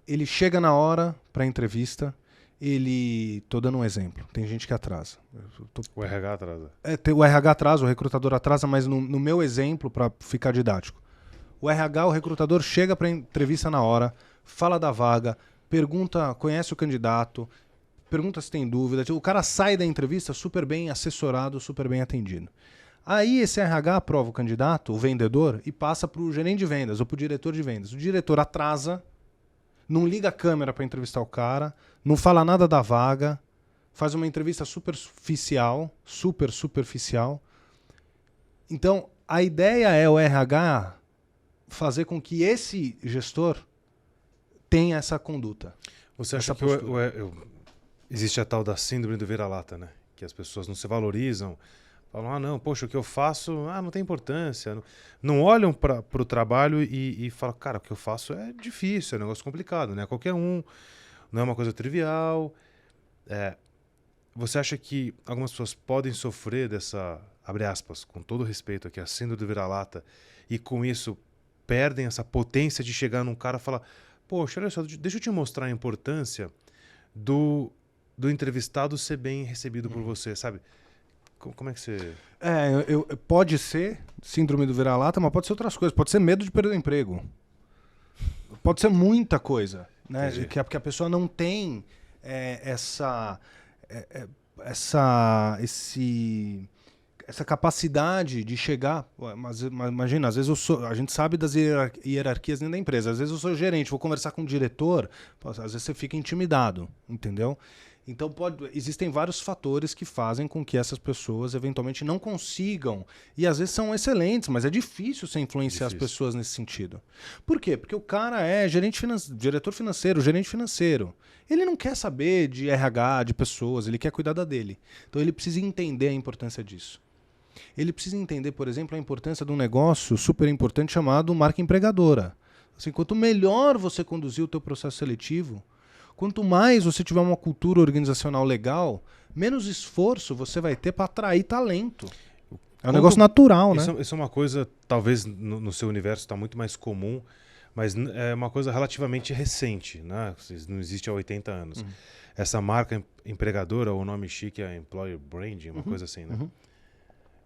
Ele chega na hora para a entrevista, Tô dando um exemplo, tem gente que atrasa. O RH atrasa. O RH atrasa, o recrutador atrasa, mas no meu exemplo, para ficar didático, o RH, o recrutador, chega para a entrevista na hora, fala da vaga, pergunta, conhece o candidato, pergunta se tem dúvida. O cara sai da entrevista super bem assessorado, super bem atendido. Aí esse RH aprova o candidato, o vendedor, e passa para o gerente de vendas ou para o diretor de vendas. O diretor atrasa, não liga a câmera para entrevistar o cara, não fala nada da vaga, faz uma entrevista superficial, super superficial. Então, a ideia é o RH fazer com que esse gestor tenha essa conduta. Você acha que existe a tal da síndrome do vira-lata, né? Que as pessoas não se valorizam, falam, não, poxa, o que eu faço não tem importância. Não olham para o trabalho e falam, cara, o que eu faço é difícil, é um negócio complicado, né? Qualquer um, não é uma coisa trivial. Você acha que algumas pessoas podem sofrer dessa, abre aspas, com todo respeito aqui, a síndrome do vira-lata, e com isso perdem essa potência de chegar num cara e falar, poxa, olha só, deixa eu te mostrar a importância do entrevistado ser bem recebido por você, sabe? Como é que você... Pode ser síndrome do vira-lata, mas pode ser outras coisas. Pode ser medo de perder o emprego. Pode ser muita coisa, né? Que a pessoa não tem essa capacidade de chegar. Mas imagina, às vezes a gente sabe das hierarquias dentro da empresa. Às vezes eu sou gerente, vou conversar com o diretor, às vezes você fica intimidado, entendeu? Então existem vários fatores que fazem com que essas pessoas eventualmente não consigam, e às vezes são excelentes, mas é difícil você influenciar as pessoas nesse sentido. Por quê? Porque o cara é diretor financeiro, gerente financeiro. Ele não quer saber de RH, de pessoas, ele quer cuidar da dele. Então ele precisa entender a importância disso. Ele precisa entender, por exemplo, a importância de um negócio super importante chamado marca empregadora. Assim, quanto melhor você conduzir o teu processo seletivo, quanto mais você tiver uma cultura organizacional legal, menos esforço você vai ter para atrair talento. É um negócio natural, né? Isso é uma coisa, talvez no seu universo está muito mais comum, mas é uma coisa relativamente recente, né? Não existe há 80 anos. Essa marca empregadora, o nome chique é Employer Branding, uma coisa assim, né? O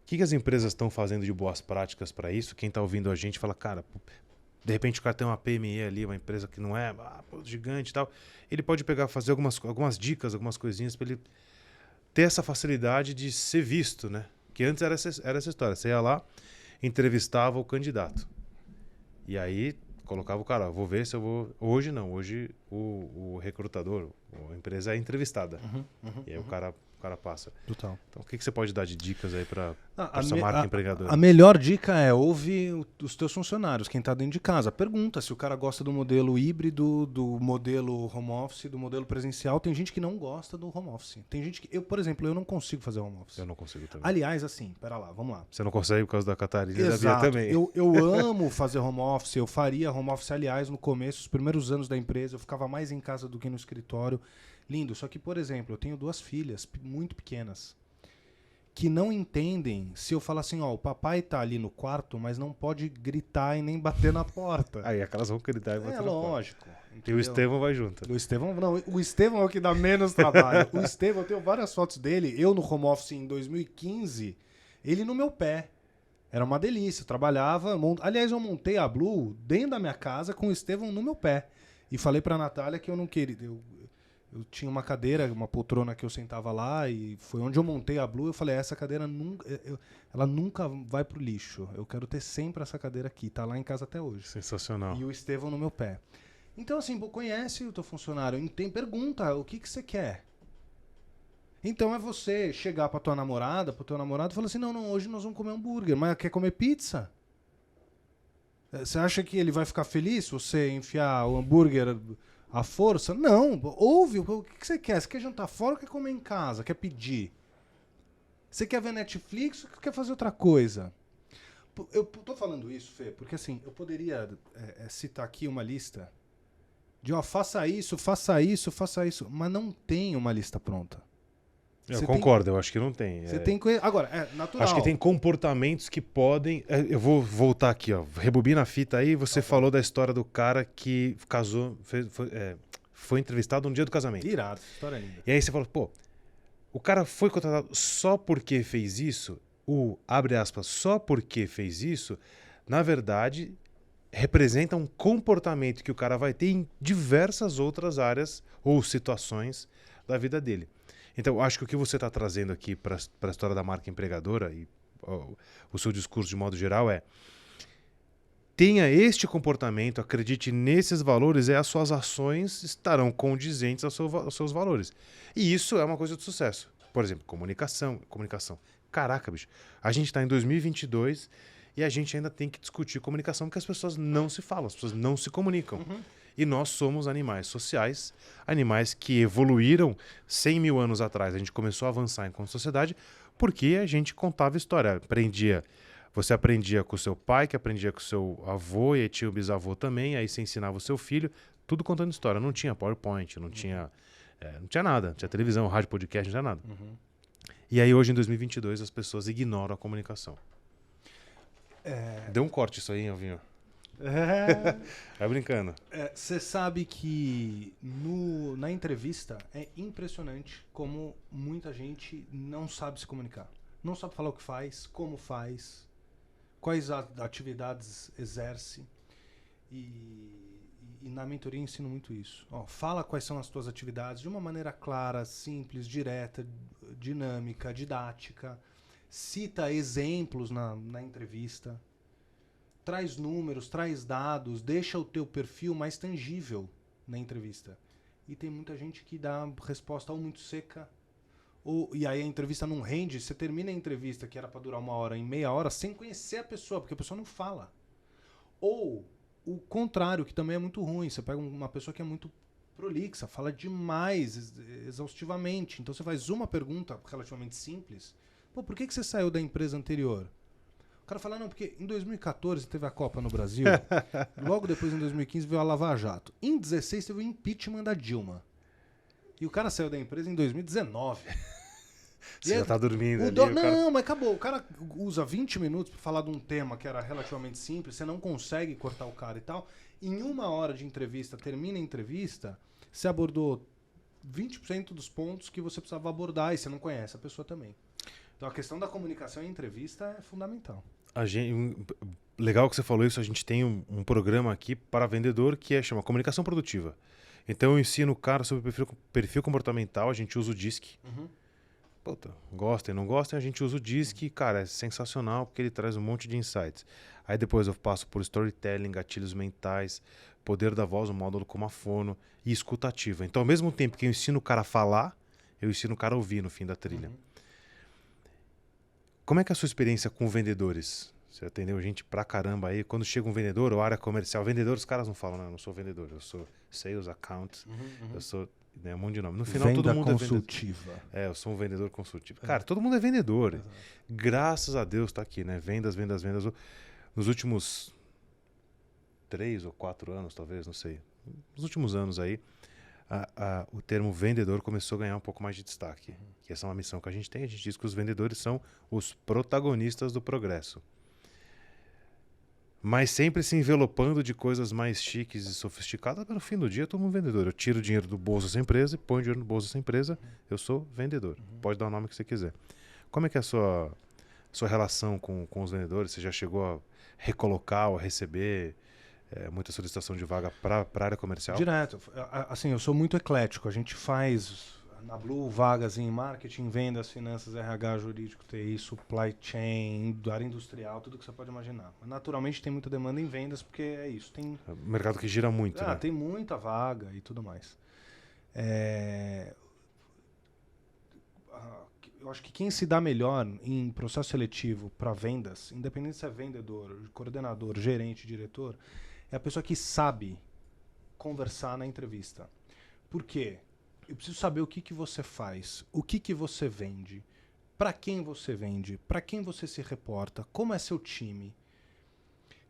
que as empresas estão fazendo de boas práticas para isso? Quem está ouvindo a gente fala, cara, de repente o cara tem uma PME ali, uma empresa que não é gigante e tal. Ele pode fazer algumas dicas, algumas coisinhas para ele ter essa facilidade de ser visto, né? Que antes era essa história. Você ia lá, entrevistava o candidato. E aí colocava o cara, vou ver se eu vou... Hoje não, hoje o recrutador, a empresa é entrevistada. E aí o cara passa. Total. Então o que você pode dar de dicas aí para essa marca empregadora? A melhor dica é ouvir os teus funcionários, quem está dentro de casa. Pergunta se o cara gosta do modelo híbrido, do modelo home office, do modelo presencial. Tem gente que não gosta do home office. Tem gente que... por exemplo, eu não consigo fazer home office. Eu não consigo também. Aliás, assim, pera lá, vamos lá. Você não consegue por causa da Catarina e Exato. da Bia também. Eu amo fazer home office, eu faria home office, aliás, no começo, os primeiros anos da empresa, eu ficava mais em casa do que no escritório. Lindo, só que, por exemplo, eu tenho 2 filhas muito pequenas. que não entendem se eu falar assim, ó, o papai tá ali no quarto, mas não pode gritar e nem bater na porta. Aí aquelas vão gritar e bater na porta. Lógico. E o entendeu? Estevão vai junto. O Estevão, não, o Estevão é o que dá menos trabalho. O Estevão, eu tenho várias fotos dele, eu no home office em 2015, ele no meu pé. Era uma delícia, eu trabalhava, aliás, eu montei a Blue dentro da minha casa com o Estevão no meu pé. E falei pra Natália que eu não queria, eu tinha uma cadeira, uma poltrona que eu sentava lá e foi onde eu montei a Blue. Eu falei, essa cadeira nunca, ela nunca vai pro lixo. Eu quero ter sempre essa cadeira aqui, tá lá em casa até hoje. Sensacional. E o Estevão no meu pé. Então, assim, conhece o teu funcionário, pergunta o que você quer. Então é você chegar pra tua namorada, pro teu namorado e falar assim, não, hoje nós vamos comer hambúrguer, mas quer comer pizza? Você acha que ele vai ficar feliz se você enfiar o hambúrguer à força? Não, ouve, o que você quer? Você quer jantar fora ou quer comer em casa? Quer pedir? Você quer ver Netflix ou quer fazer outra coisa? Eu tô falando isso, Fê, porque assim, eu poderia citar aqui uma lista de, ó, faça isso, mas não tem uma lista pronta. Eu concordo, eu acho que não tem. Você tem coisa. Agora, é natural. Acho que tem comportamentos que podem. Eu vou voltar aqui, ó. Rebobina a fita aí. Você falou da história do cara que casou, foi entrevistado no dia do casamento. Irado, história linda. E aí você falou, pô, o cara foi contratado só porque fez isso, abre aspas, só porque fez isso, na verdade, representa um comportamento que o cara vai ter em diversas outras áreas ou situações da vida dele. Então, acho que o que você está trazendo aqui para a história da marca empregadora e o seu discurso de modo geral tenha este comportamento, acredite nesses valores e as suas ações estarão condizentes aos seus valores. E isso é uma coisa de sucesso. Por exemplo, comunicação. Caraca, bicho, a gente está em 2022 e a gente ainda tem que discutir comunicação porque as pessoas não se falam, as pessoas não se comunicam. Uhum. E nós somos animais sociais, animais que evoluíram 100 mil anos atrás. A gente começou a avançar enquanto sociedade porque a gente contava história, você aprendia com o seu pai, que aprendia com o seu avô, e aí tinha o bisavô também, aí você ensinava o seu filho, tudo contando história. Não tinha PowerPoint, não tinha nada, não tinha televisão, rádio, podcast, não tinha nada. Uhum. E aí hoje, em 2022, as pessoas ignoram a comunicação. Deu um corte isso aí, hein, Alvinho? Vai brincando. Você sabe que na entrevista é impressionante como muita gente não sabe se comunicar. Não sabe falar o que faz, como faz, quais atividades exerce. E na mentoria eu ensino muito isso. Fala quais são as tuas atividades de uma maneira clara, simples, direta, dinâmica, didática. Cita exemplos na entrevista. Traz números, traz dados, deixa o teu perfil mais tangível na entrevista. E tem muita gente que dá resposta ou muito seca, e aí a entrevista não rende. Você termina a entrevista, que era para durar 1 hora, em meia hora, sem conhecer a pessoa, porque a pessoa não fala. Ou o contrário, que também é muito ruim. Você pega uma pessoa que é muito prolixa, fala demais, exaustivamente. Então você faz uma pergunta relativamente simples. Pô, por que você saiu da empresa anterior? O cara fala, não, porque em 2014 teve a Copa no Brasil, logo depois em 2015 veio a Lava Jato. Em 2016 teve o impeachment da Dilma. E o cara saiu da empresa em 2019. Você já tá dormindo ali. Não, mas acabou. O cara usa 20 minutos para falar de um tema que era relativamente simples, você não consegue cortar o cara e tal. Em 1 hora de entrevista, termina a entrevista, você abordou 20% dos pontos que você precisava abordar e você não conhece a pessoa também. Então a questão da comunicação em entrevista é fundamental. Legal que você falou isso, a gente tem um programa aqui para vendedor que chama Comunicação Produtiva. Então eu ensino o cara sobre perfil comportamental, a gente usa o DISC. Uhum. Puta, gostem, não gostem, a gente usa o DISC, cara, é sensacional porque ele traz um monte de insights. Aí depois eu passo por storytelling, gatilhos mentais, poder da voz, o módulo como a fono e escuta ativa. Então ao mesmo tempo que eu ensino o cara a falar, eu ensino o cara a ouvir no fim da trilha. Uhum. Como é que é a sua experiência com vendedores? Você atendeu gente pra caramba aí. Quando chega um vendedor ou área comercial, vendedor, os caras não falam, não, eu não sou vendedor, eu sou sales, account, eu sou um monte de nome. No final, todo mundo consultiva. É vendedor. Eu sou um vendedor consultivo. Cara, todo mundo é vendedor. Exato. Graças a Deus tá aqui, né? Vendas. Nos últimos 3 ou 4 anos, talvez, não sei. Nos últimos anos aí, o termo vendedor começou a ganhar um pouco mais de destaque. Que essa é uma missão que a gente tem. A gente diz que os vendedores são os protagonistas do progresso. Mas sempre se envelopando de coisas mais chiques e sofisticadas. Mas no fim do dia, eu tô um vendedor. Eu tiro o dinheiro do bolso dessa empresa e ponho dinheiro no bolso dessa empresa. Eu sou vendedor. Pode dar o nome que você quiser. Como é que é a sua relação com os vendedores? Você já chegou a recolocar ou a receber muita solicitação de vaga para a área comercial? Direto. Assim, eu sou muito eclético. A gente faz na Blue vagas em marketing, vendas, finanças, RH, jurídico, TI, supply chain, área industrial, tudo que você pode imaginar. Mas, naturalmente tem muita demanda em vendas porque é isso. Tem Mercado que gira muito, né? Tem muita vaga e tudo mais. Eu acho que quem se dá melhor em processo seletivo para vendas, independente se é vendedor, coordenador, gerente, diretor, é a pessoa que sabe conversar na entrevista. Por quê? Eu preciso saber o que você faz, o que você vende, para quem você vende, para quem você se reporta, como é seu time.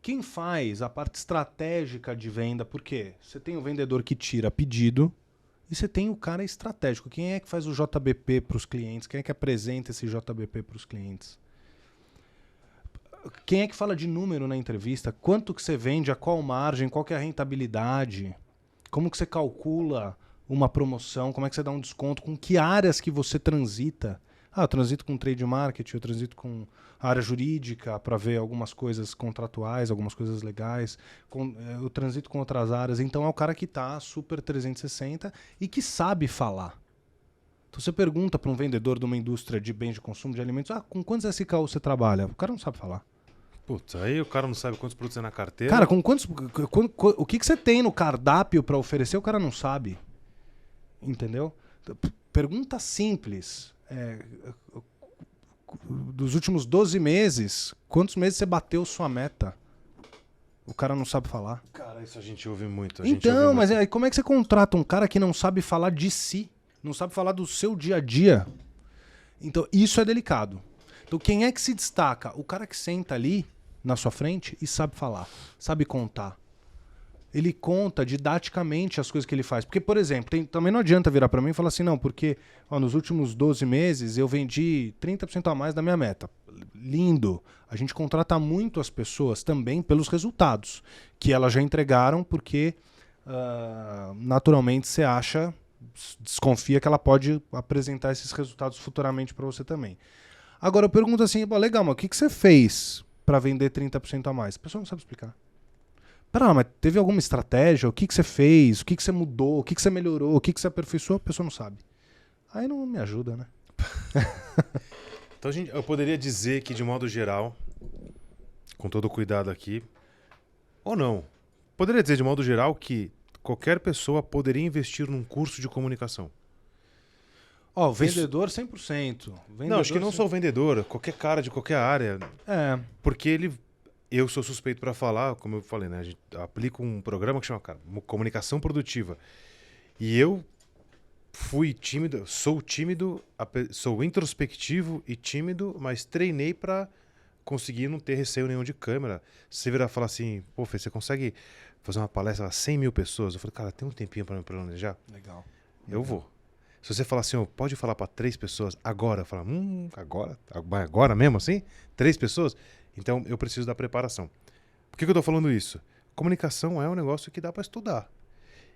Quem faz a parte estratégica de venda, por quê? Você tem o vendedor que tira pedido e você tem o cara estratégico. Quem é que faz o JBP para os clientes? Quem é que apresenta esse JBP para os clientes? Quem é que fala de número na entrevista? Quanto que você vende, a qual margem, qual que é a rentabilidade? Como que você calcula uma promoção? Como é que você dá um desconto? Com que áreas que você transita? Eu transito com trade marketing, eu transito com a área jurídica para ver algumas coisas contratuais, algumas coisas legais. Eu transito com outras áreas. Então é o cara que está super 360 e que sabe falar. Então você pergunta para um vendedor de uma indústria de bens de consumo, de alimentos, com quantos SKU você trabalha? O cara não sabe falar. Putz, aí o cara não sabe quantos produtos tem na carteira. Cara, o que você tem no cardápio para oferecer, o cara não sabe. Entendeu? Pergunta simples. Dos últimos 12 meses, quantos meses você bateu sua meta? O cara não sabe falar. Cara, isso a gente ouve muito. Mas aí como é que você contrata um cara que não sabe falar de si? Não sabe falar do seu dia a dia? Então, isso é delicado. Então, quem é que se destaca? O cara que senta ali na sua frente e sabe falar, sabe contar. Ele conta didaticamente as coisas que ele faz. Porque, por exemplo, também não adianta virar para mim e falar assim, não, porque nos últimos 12 meses eu vendi 30% a mais da minha meta. Lindo. A gente contrata muito as pessoas também pelos resultados que elas já entregaram, porque naturalmente você desconfia que ela pode apresentar esses resultados futuramente para você também. Agora eu pergunto assim, legal, mas o que você fez para vender 30% a mais? A pessoa não sabe explicar. Mas teve alguma estratégia? O que você fez? O que você mudou? O que você melhorou? O que você aperfeiçoou? A pessoa não sabe. Aí não me ajuda, né? Então eu poderia dizer que, de modo geral, com todo o cuidado aqui, ou não, poderia dizer de modo geral que qualquer pessoa poderia investir num curso de comunicação. Vendedor 100%. Não, acho que não só o vendedor, qualquer cara de qualquer área. Porque eu sou suspeito para falar, como eu falei, né? A gente aplica um programa que chama Comunicação Produtiva. E eu fui tímido, sou introspectivo e tímido, mas treinei para conseguir não ter receio nenhum de câmera. Você virar e falar assim, pô, Fê, você consegue fazer uma palestra a 100 mil pessoas? Eu falei, cara, tem um tempinho para me planejar? Legal. Eu vou. Se você falar assim, pode falar para 3 pessoas agora, eu falo, agora mesmo assim? 3 pessoas? Então eu preciso da preparação. Por que eu estou falando isso? Comunicação é um negócio que dá para estudar.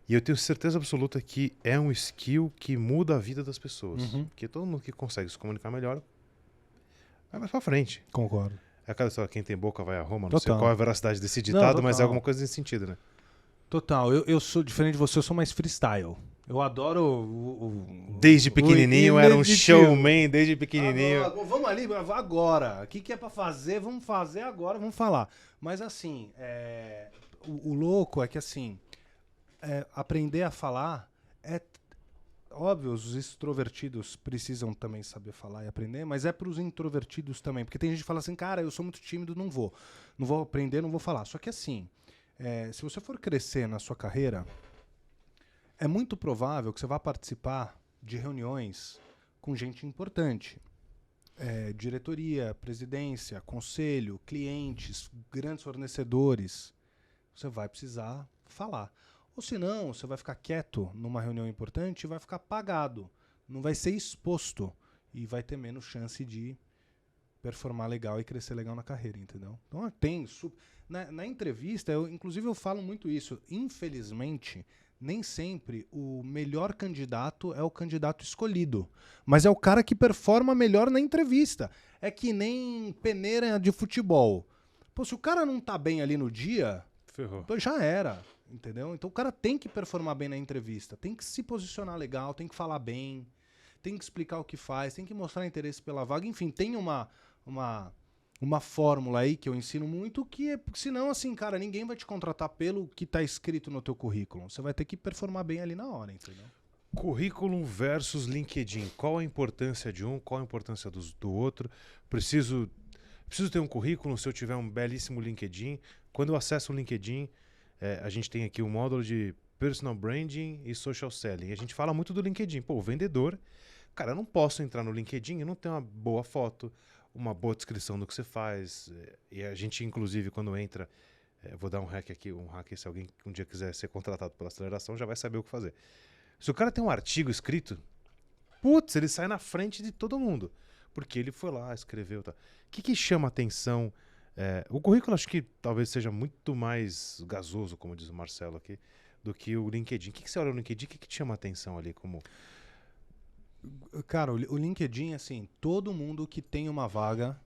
E eu tenho certeza absoluta que é um skill que muda a vida das pessoas. Porque todo mundo que consegue se comunicar melhor vai mais para frente. Concordo. É aquela história, quem tem boca vai a Roma. Não Total. sei qual é a veracidade desse ditado, mas é alguma coisa nesse sentido, né? Total. Eu sou diferente de você, eu sou mais freestyle. Eu adoro desde pequenininho, era um showman, desde pequenininho. Vamos ali, agora. O que é pra fazer? Vamos fazer agora, vamos falar. Mas assim, o louco é que assim, aprender a falar é óbvio, os extrovertidos precisam também saber falar e aprender, mas é pros introvertidos também. Porque tem gente que fala assim, cara, eu sou muito tímido, não vou aprender, não vou falar. Só que assim, se você for crescer na sua carreira, é muito provável que você vá participar de reuniões com gente importante. Diretoria, presidência, conselho, clientes, grandes fornecedores. Você vai precisar falar. Ou se não, você vai ficar quieto numa reunião importante e vai ficar apagado. Não vai ser exposto e vai ter menos chance de performar legal e crescer legal na carreira, entendeu? Então na entrevista, inclusive eu falo muito isso. Infelizmente, nem sempre o melhor candidato é o candidato escolhido, mas é o cara que performa melhor na entrevista. É que nem peneira de futebol. Pô, se o cara não tá bem ali no dia, ferrou. Já era, entendeu? Então o cara tem que performar bem na entrevista, tem que se posicionar legal, tem que falar bem, tem que explicar o que faz, tem que mostrar interesse pela vaga. Enfim, tem uma fórmula aí que eu ensino muito, que é, senão, assim, cara, ninguém vai te contratar pelo que tá escrito no teu currículo. Você vai ter que performar bem ali na hora, entendeu? Currículo versus LinkedIn. Qual a importância de um, qual a importância do outro? Preciso ter um currículo se eu tiver um belíssimo LinkedIn. Quando eu acesso o LinkedIn, a gente tem aqui o módulo de Personal Branding e Social Selling. A gente fala muito do LinkedIn. Pô, o vendedor, cara, eu não posso entrar no LinkedIn e não ter uma boa foto, uma boa descrição do que você faz. E a gente, inclusive, quando entra, vou dar um hack aqui, se alguém um dia quiser ser contratado pela aceleração, já vai saber o que fazer. Se o cara tem um artigo escrito, putz, ele sai na frente de todo mundo. Porque ele foi lá, escreveu. Tá. O que chama atenção? O currículo acho que talvez seja muito mais gasoso, como diz o Marcelo aqui, do que o LinkedIn. O que você olha no LinkedIn? O que te chama atenção ali? Cara, o LinkedIn, assim, todo mundo que tem uma vaga,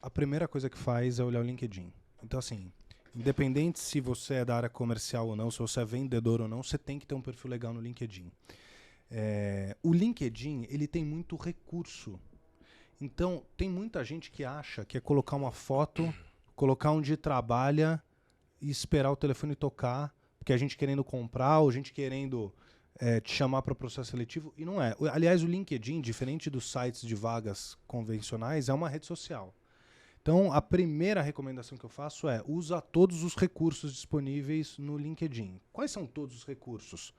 a primeira coisa que faz é olhar o LinkedIn. Então, assim, independente se você é da área comercial ou não, se você é vendedor ou não, você tem que ter um perfil legal no LinkedIn. O LinkedIn, ele tem muito recurso. Então, tem muita gente que acha que é colocar uma foto, colocar onde trabalha e esperar o telefone tocar, porque a gente querendo comprar ou a gente querendo te chamar para o processo seletivo, e não é. Aliás, o LinkedIn, diferente dos sites de vagas convencionais, é uma rede social. Então, a primeira recomendação que eu faço é usa todos os recursos disponíveis no LinkedIn. Quais são todos os recursos?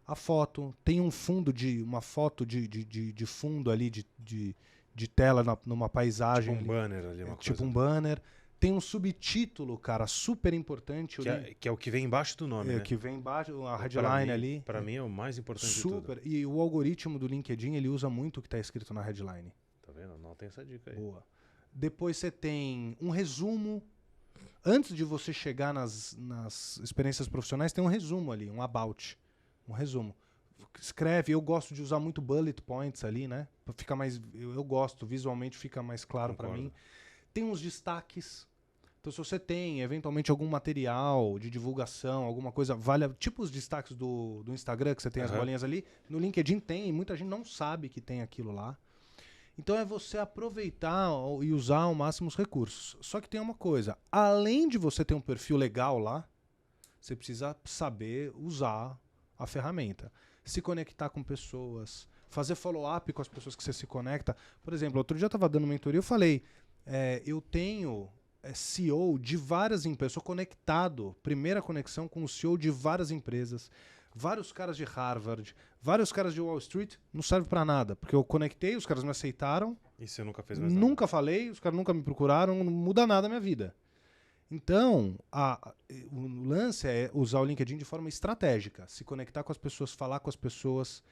A foto, tem uma foto de fundo ali, de tela numa paisagem. Tipo um banner ali, uma tipo coisa. um banner. Tem um subtítulo, cara, super importante. Que é o que vem embaixo do nome, né? Que vem embaixo, a headline ali. Para mim é o mais importante super. de tudo. E o algoritmo do LinkedIn, ele usa muito o que está escrito na headline. Tá vendo? Não tem essa dica aí. Boa. Depois você tem um resumo. Antes de você chegar nas experiências profissionais, tem um resumo ali, um about. Um resumo. Escreve, eu gosto de usar muito bullet points ali, né? Fica mais, eu gosto, visualmente fica mais claro para mim. Tem uns destaques. Então, se você tem, eventualmente, algum material de divulgação, alguma coisa, tipo os destaques do Instagram, que você tem as bolinhas ali, no LinkedIn tem, e muita gente não sabe que tem aquilo lá. Então, é você aproveitar e usar ao máximo os recursos. Só que tem uma coisa, além de você ter um perfil legal lá, você precisa saber usar a ferramenta. Se conectar com pessoas, fazer follow-up com as pessoas que você se conecta. Por exemplo, outro dia eu estava dando mentoria, eu falei, eu tenho CEO de várias empresas, sou conectado, primeira conexão com o CEO de várias empresas, vários caras de Harvard, vários caras de Wall Street, não serve para nada, porque eu conectei, os caras me aceitaram. E você nunca fez mais nada? Nunca falei, os caras nunca me procuraram, não muda nada na minha vida. Então, o lance é usar o LinkedIn de forma estratégica, se conectar com as pessoas, falar com as pessoas,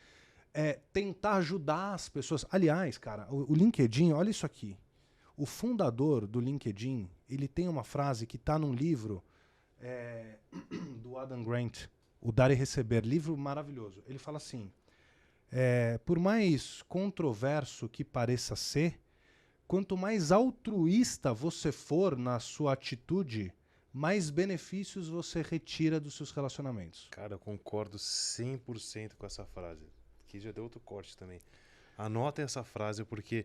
tentar ajudar as pessoas. Aliás, cara, o LinkedIn, olha isso aqui. O fundador do LinkedIn, ele tem uma frase que está num livro do Adam Grant, O Dar e Receber, livro maravilhoso. Ele fala assim, por mais controverso que pareça ser, quanto mais altruísta você for na sua atitude, mais benefícios você retira dos seus relacionamentos. Cara, eu concordo 100% com essa frase. Aqui já deu outro corte também. Anotem essa frase porque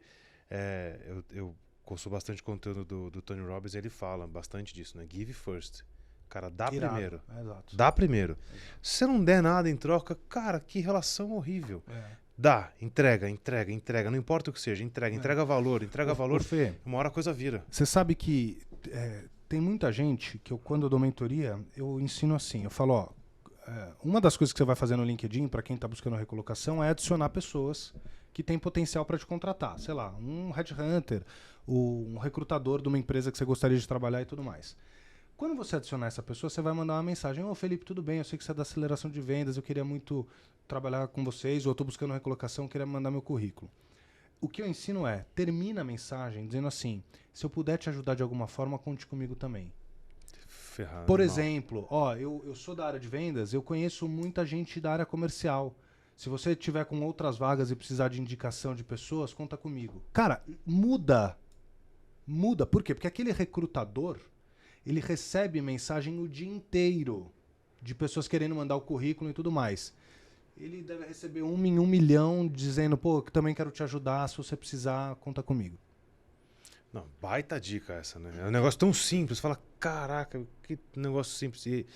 eu consumo bastante conteúdo do Tony Robbins e ele fala bastante disso, né? Give first. Cara, dá primeiro. Exato. Dá primeiro. Exato. Se você não der nada em troca, cara, que relação horrível. Dá, entrega. Não importa o que seja, entrega valor, Fê, uma hora a coisa vira. Você sabe que tem muita gente que quando eu dou mentoria, eu ensino assim, eu falo, uma das coisas que você vai fazer no LinkedIn, para quem está buscando recolocação, é adicionar pessoas que têm potencial para te contratar. Sei lá, um headhunter, um recrutador de uma empresa que você gostaria de trabalhar e tudo mais. Quando você adicionar essa pessoa, você vai mandar uma mensagem. Ô, Felipe, tudo bem? Eu sei que você é da aceleração de vendas, eu queria muito trabalhar com vocês, ou eu tô buscando recolocação, eu queria mandar meu currículo. O que eu ensino é, termina a mensagem dizendo assim, se eu puder te ajudar de alguma forma, conte comigo também. Ferrado. Por mal. exemplo, ó, eu sou da área de vendas, eu conheço muita gente da área comercial. Se você tiver com outras vagas e precisar de indicação de pessoas, conta comigo. Cara, muda. Muda. Por quê? Porque aquele recrutador, ele recebe mensagem o dia inteiro de pessoas querendo mandar o currículo e tudo mais. Ele deve receber 1 em 1 milhão dizendo, pô, eu também quero te ajudar, se você precisar, conta comigo. Não, baita dica essa, né? É um negócio tão simples. Você fala, caraca, que negócio simples. E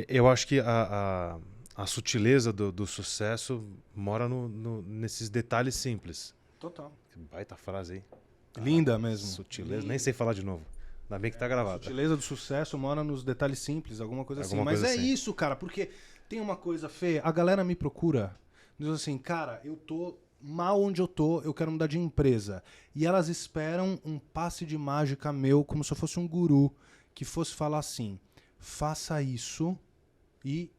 eu acho que a sutileza do sucesso mora nesses detalhes simples. Total. Que baita frase, hein? Linda mesmo. Sutileza, Linda. nem sei falar de novo. Ainda bem que tá A gravado. sutileza do sucesso mora nos detalhes simples, alguma coisa assim. Alguma Mas coisa é assim. isso, cara, porque tem uma coisa, Fê, a galera me procura, diz assim, cara, eu tô mal onde eu tô, eu quero mudar de empresa. E elas esperam um passe de mágica meu, como se eu fosse um guru, que fosse falar assim, faça isso e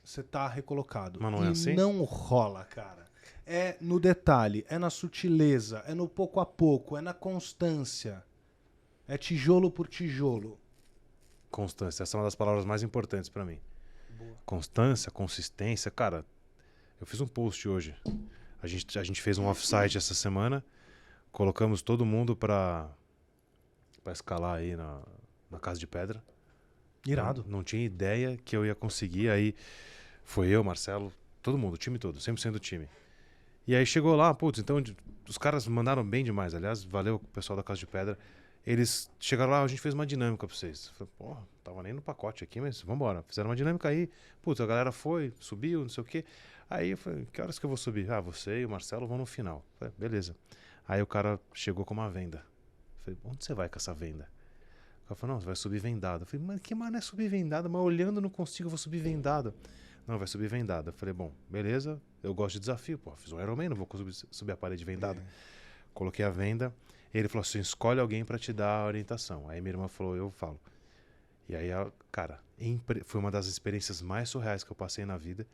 você tá recolocado. Mas não é e assim? não rola, cara. É no detalhe, é na sutileza, é no pouco a pouco, é na constância. É tijolo por tijolo. Constância, essa é uma das palavras mais importantes pra mim. Boa. Constância, consistência. Cara, eu fiz um post hoje. A gente fez um offsite essa semana. Colocamos todo mundo pra escalar aí na Casa de Pedra. Irado. Não tinha ideia que eu ia conseguir. Aí foi eu, Marcelo, todo mundo, o time todo, 100% do time. E aí chegou lá, putz, então os caras mandaram bem demais. Aliás, valeu o pessoal da Casa de Pedra. Eles chegaram lá, a gente fez uma dinâmica pra vocês. Falei, porra, tava nem no pacote aqui, mas vambora. Fizeram uma dinâmica aí. Putz, a galera foi, subiu, não sei o quê. Aí eu falei, que horas que eu vou subir? Ah, você e o Marcelo vão no final. Falei, beleza. Aí o cara chegou com uma venda. Falei, onde você vai com essa venda? O cara falou, não, você vai subir vendado. Eu falei, mas que mané é subir vendado? Mas olhando não consigo, eu vou subir vendado. Não, vai subir vendado. Eu falei, bom, beleza, eu gosto de desafio. Pô, fiz um Ironman, não vou subir a parede vendada. Coloquei a venda. Ele falou assim, escolhe alguém pra te dar a orientação. Aí minha irmã falou, eu falo. E aí, cara, foi uma das experiências mais surreais que eu passei na vida.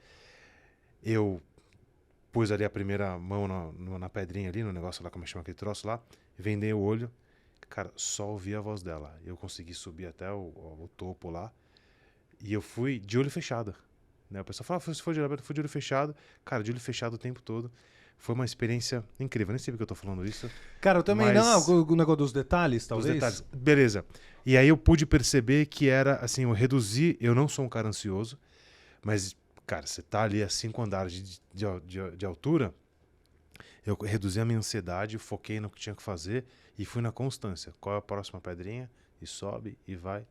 Eu pus ali a primeira mão na pedrinha ali, no negócio lá, como chama aquele troço lá, vendei o olho. Cara, só ouvi a voz dela. Eu consegui subir até o topo lá. E eu fui de olho fechado. Né? O pessoal fala, se for de olho aberto, eu fui de olho fechado. Cara, de olho fechado o tempo todo. Foi uma experiência incrível. Nem sei porque eu tô falando isso. Cara, eu também mas não. O negócio dos detalhes, talvez. Os detalhes. Beleza. E aí eu pude perceber que era, assim, eu reduzi... Eu não sou um cara ansioso, mas, cara, você tá ali a 5 andares de altura, eu reduzi a minha ansiedade, foquei no que tinha que fazer e fui na constância. Qual é a próxima pedrinha? E sobe e vai.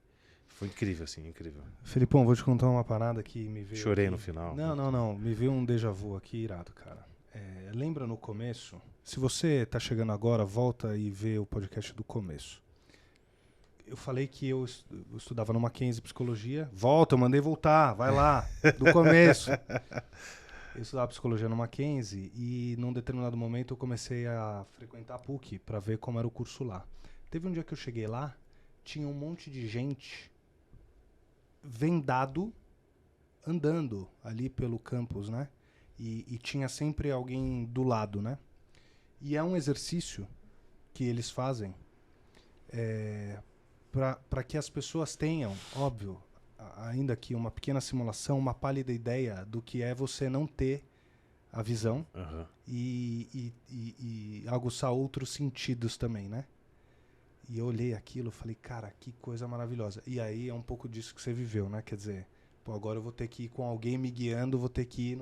Foi incrível, assim, incrível. Felipão, vou te contar uma parada que me veio. Chorei aqui. no final. Não. Me veio um déjà vu aqui irado, cara. Lembra no começo? Se você tá chegando agora, volta e vê o podcast do começo. Eu falei que eu estudava no Mackenzie Psicologia. Volta, eu mandei voltar, vai lá, do começo. Eu estudava psicologia no Mackenzie e num determinado momento eu comecei a frequentar a PUC para ver como era o curso lá. Teve um dia que eu cheguei lá, tinha um monte de gente vendado andando ali pelo campus, né? E tinha sempre alguém do lado, né? E é um exercício que eles fazem para que as pessoas tenham, óbvio, ainda que uma pequena simulação, uma pálida ideia do que é você não ter a visão e aguçar outros sentidos também, né? E eu olhei aquilo e falei, cara, que coisa maravilhosa. E aí é um pouco disso que você viveu, né? Quer dizer, pô, agora eu vou ter que ir com alguém me guiando, vou ter que ir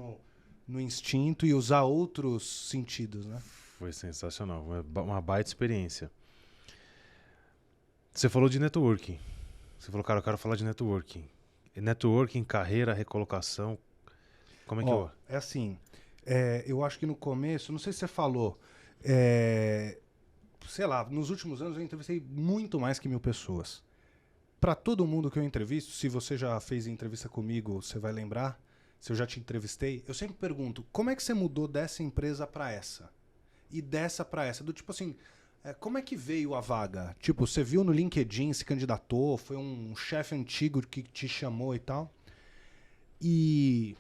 no instinto e usar outros sentidos, né? Foi sensacional, uma baita experiência. Você falou de networking. Você falou, cara, eu quero falar de networking. Networking, carreira, recolocação, como é que eu... É assim, eu acho que no começo, não sei se você falou, sei lá, nos últimos anos eu entrevistei muito mais que 1.000 pessoas. Para todo mundo que eu entrevisto, se você já fez entrevista comigo, você vai lembrar, se eu já te entrevistei, eu sempre pergunto, como é que você mudou dessa empresa para essa? E dessa para essa? Do tipo assim, Como é que veio a vaga? Tipo, você viu no LinkedIn, se candidatou, foi um chefe antigo que te chamou e tal. E,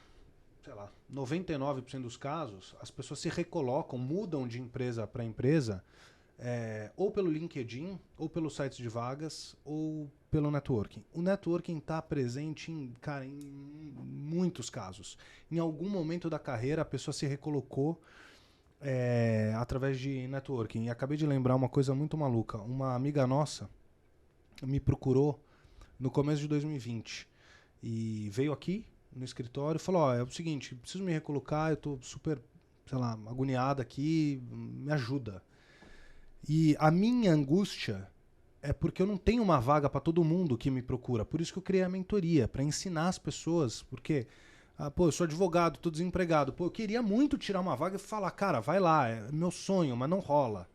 sei lá, 99% dos casos, as pessoas se recolocam, mudam de empresa para empresa, ou pelo LinkedIn, ou pelos sites de vagas, ou pelo networking. O networking está presente cara, em muitos casos. Em algum momento da carreira, a pessoa se recolocou através de networking. E acabei de lembrar uma coisa muito maluca. Uma amiga nossa me procurou no começo de 2020 e veio aqui no escritório e falou: é o seguinte, preciso me recolocar, eu tô super, sei lá, agoniada aqui, me ajuda. E a minha angústia é porque eu não tenho uma vaga para todo mundo que me procura. Por isso que eu criei a mentoria, para ensinar as pessoas, porque eu sou advogado, tô desempregado. Eu queria muito tirar uma vaga e falar, cara, vai lá, é meu sonho, mas não rola.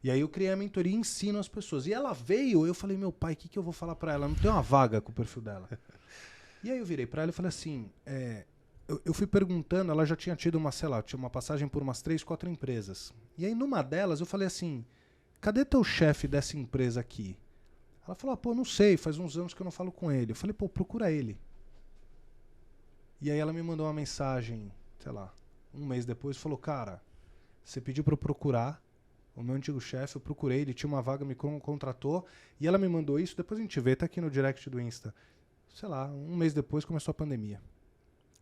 E aí eu criei a mentoria e ensino as pessoas. E ela veio, eu falei, meu pai, o que eu vou falar para ela? Não tem uma vaga com o perfil dela. E aí eu virei para ela e falei assim, eu fui perguntando, ela já tinha tido uma, sei lá, tinha uma passagem por umas 3, 4 empresas. E aí numa delas eu falei assim, cadê teu chefe dessa empresa aqui? Ela falou, não sei, faz uns anos que eu não falo com ele. Eu falei, procura ele. E aí ela me mandou uma mensagem, sei lá, um mês depois, falou, cara, você pediu para eu procurar o meu antigo chefe, eu procurei, ele tinha uma vaga, me contratou, e ela me mandou isso, depois a gente vê, tá aqui no direct do Insta. Sei lá, um mês depois começou a pandemia.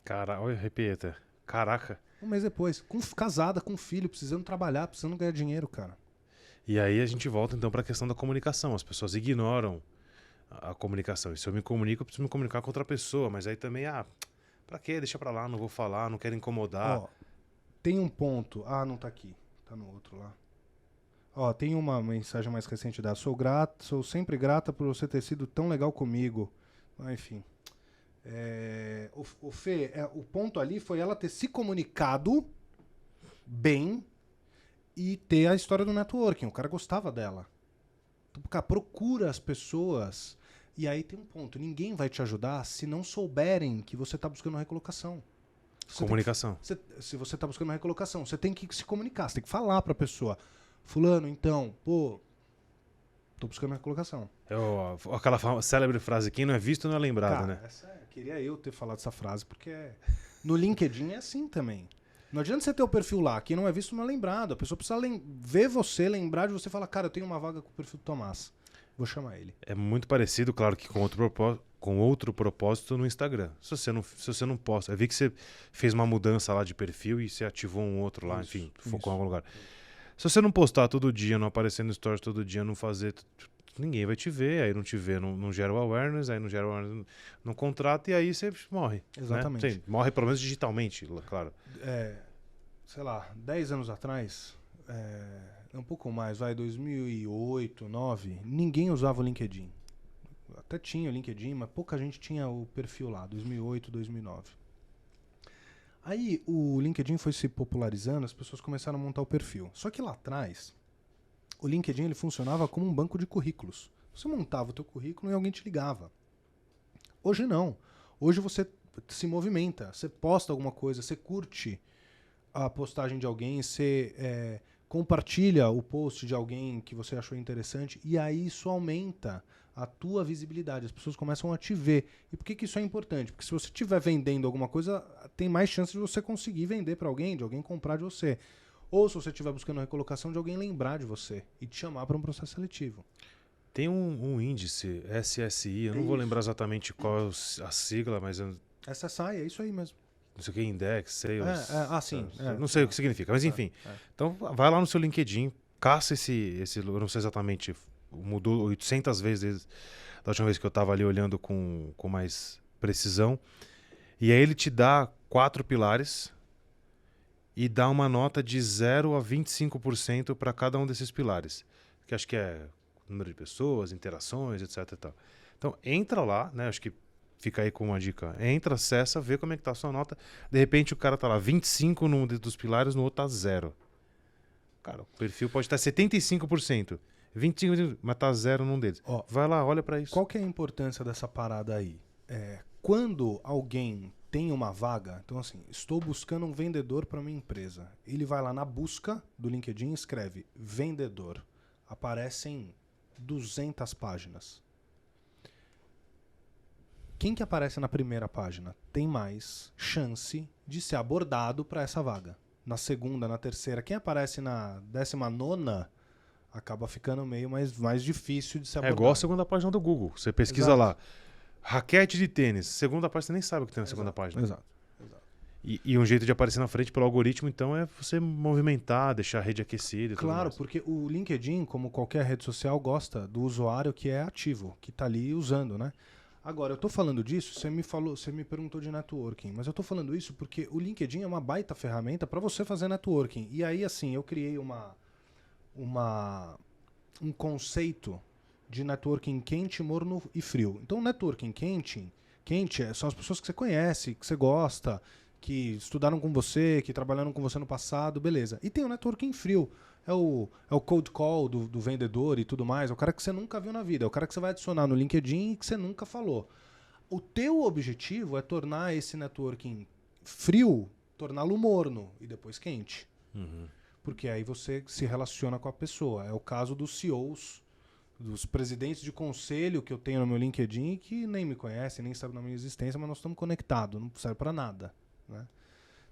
Cara, olha, repita. Caraca. Um mês depois, casada, com filho, precisando trabalhar, precisando ganhar dinheiro, cara. E aí a gente volta então para a questão da comunicação. As pessoas ignoram a comunicação. E se eu me comunico, eu preciso me comunicar com outra pessoa. Mas aí também, pra quê? Deixa pra lá, não vou falar, não quero incomodar. Tem um ponto. Não tá aqui. Tá no outro lá. Tem uma mensagem mais recente da sou sempre grata por você ter sido tão legal comigo. Enfim. O Fê, o ponto ali foi ela ter se comunicado bem e ter a história do networking. O cara gostava dela. Então, cara, procura as pessoas. E aí tem um ponto. Ninguém vai te ajudar se não souberem que você está buscando uma recolocação. Comunicação. Se você está buscando uma recolocação, você tem que se comunicar. Você tem que falar para a pessoa. Fulano, então, tô buscando uma recolocação. Aquela célebre frase, quem não é visto não é lembrado, cara, né? Queria eu ter falado essa frase, porque no LinkedIn é assim também. Não adianta você ter o perfil lá, quem não é visto não é lembrado. A pessoa precisa ver você, lembrar de você e falar, cara, eu tenho uma vaga com o perfil do Tomás. Vou chamar ele. É muito parecido, claro, que com outro propósito no Instagram. Se você não posta, eu vi que você fez uma mudança lá de perfil e você ativou um outro lá, enfim, focou em algum lugar. Se você não postar todo dia, não aparecer no stories todo dia, não fazer... Ninguém vai te ver, aí não te vê, não gera o awareness, aí não gera o awareness, não contrata e aí você morre. Exatamente. Né? Sim, morre pelo menos digitalmente, claro. Sei lá, 10 anos atrás, um pouco mais, 2008, 2009, ninguém usava o LinkedIn. Até tinha o LinkedIn, mas pouca gente tinha o perfil lá, 2008, 2009. Aí o LinkedIn foi se popularizando, as pessoas começaram a montar o perfil. Só que lá atrás, o LinkedIn ele funcionava como um banco de currículos. Você montava o teu currículo e alguém te ligava. Hoje não. Hoje você se movimenta, você posta alguma coisa, você curte a postagem de alguém, você compartilha o post de alguém que você achou interessante e aí isso aumenta a tua visibilidade. As pessoas começam a te ver. E por que isso é importante? Porque se você estiver vendendo alguma coisa, tem mais chance de você conseguir vender para alguém, de alguém comprar de você. Ou se você estiver buscando recolocação, de alguém lembrar de você e te chamar para um processo seletivo. Tem um índice, SSI, eu não vou lembrar exatamente qual é a sigla, mas... SSI, é isso aí mesmo. Não sei o que, Index, Sales... sim. Não sei o que significa, mas enfim. Então vai lá no seu LinkedIn, caça esse... Eu não sei exatamente, mudou 800 vezes da última vez que eu estava ali olhando com mais precisão. E aí ele te dá 4 pilares e dá uma nota de 0 a 25% para cada um desses pilares. Que acho que é número de pessoas, interações, etc. E tal. Então entra lá, né? Acho que fica aí com uma dica. Entra, acessa, vê como é que tá a sua nota. De repente o cara tá lá 25 num dos pilares, no outro tá 0. Cara, o perfil pode estar 75%. 25%, mas tá 0 num deles. Vai lá, olha para isso. Qual que é a importância dessa parada aí? Quando alguém tem uma vaga, então assim, estou buscando um vendedor para minha empresa. Ele vai lá na busca do LinkedIn e escreve vendedor. aparecem 200 páginas. Quem que aparece na primeira página tem mais chance de ser abordado para essa vaga. Na segunda, na terceira. Quem aparece na 19ª acaba ficando meio mais difícil de ser abordado. É igual a segunda página do Google. Você pesquisa lá, raquete de tênis. Segunda página, você nem sabe o que tem na segunda página. Exato. E um jeito de aparecer na frente pelo algoritmo, então, é você movimentar, deixar a rede aquecida e tudo Claro, mais. porque o LinkedIn, como qualquer rede social, gosta do usuário que é ativo, que está ali usando, né? Agora, eu estou falando disso, você me perguntou de networking, mas eu estou falando isso porque o LinkedIn é uma baita ferramenta para você fazer networking. E aí, assim, eu criei um conceito de networking quente, morno e frio. Então, networking quente são as pessoas que você conhece, que você gosta, que estudaram com você, que trabalharam com você no passado, beleza. E tem o networking frio. É o cold call do vendedor e tudo mais. É o cara que você nunca viu na vida. É o cara que você vai adicionar no LinkedIn e que você nunca falou. O teu objetivo é tornar esse networking frio, torná-lo morno e depois quente. Uhum. Porque aí você se relaciona com a pessoa. É o caso dos CEOs, dos presidentes de conselho que eu tenho no meu LinkedIn que nem me conhecem, nem sabem da minha existência, mas nós estamos conectados. Não serve para nada, né?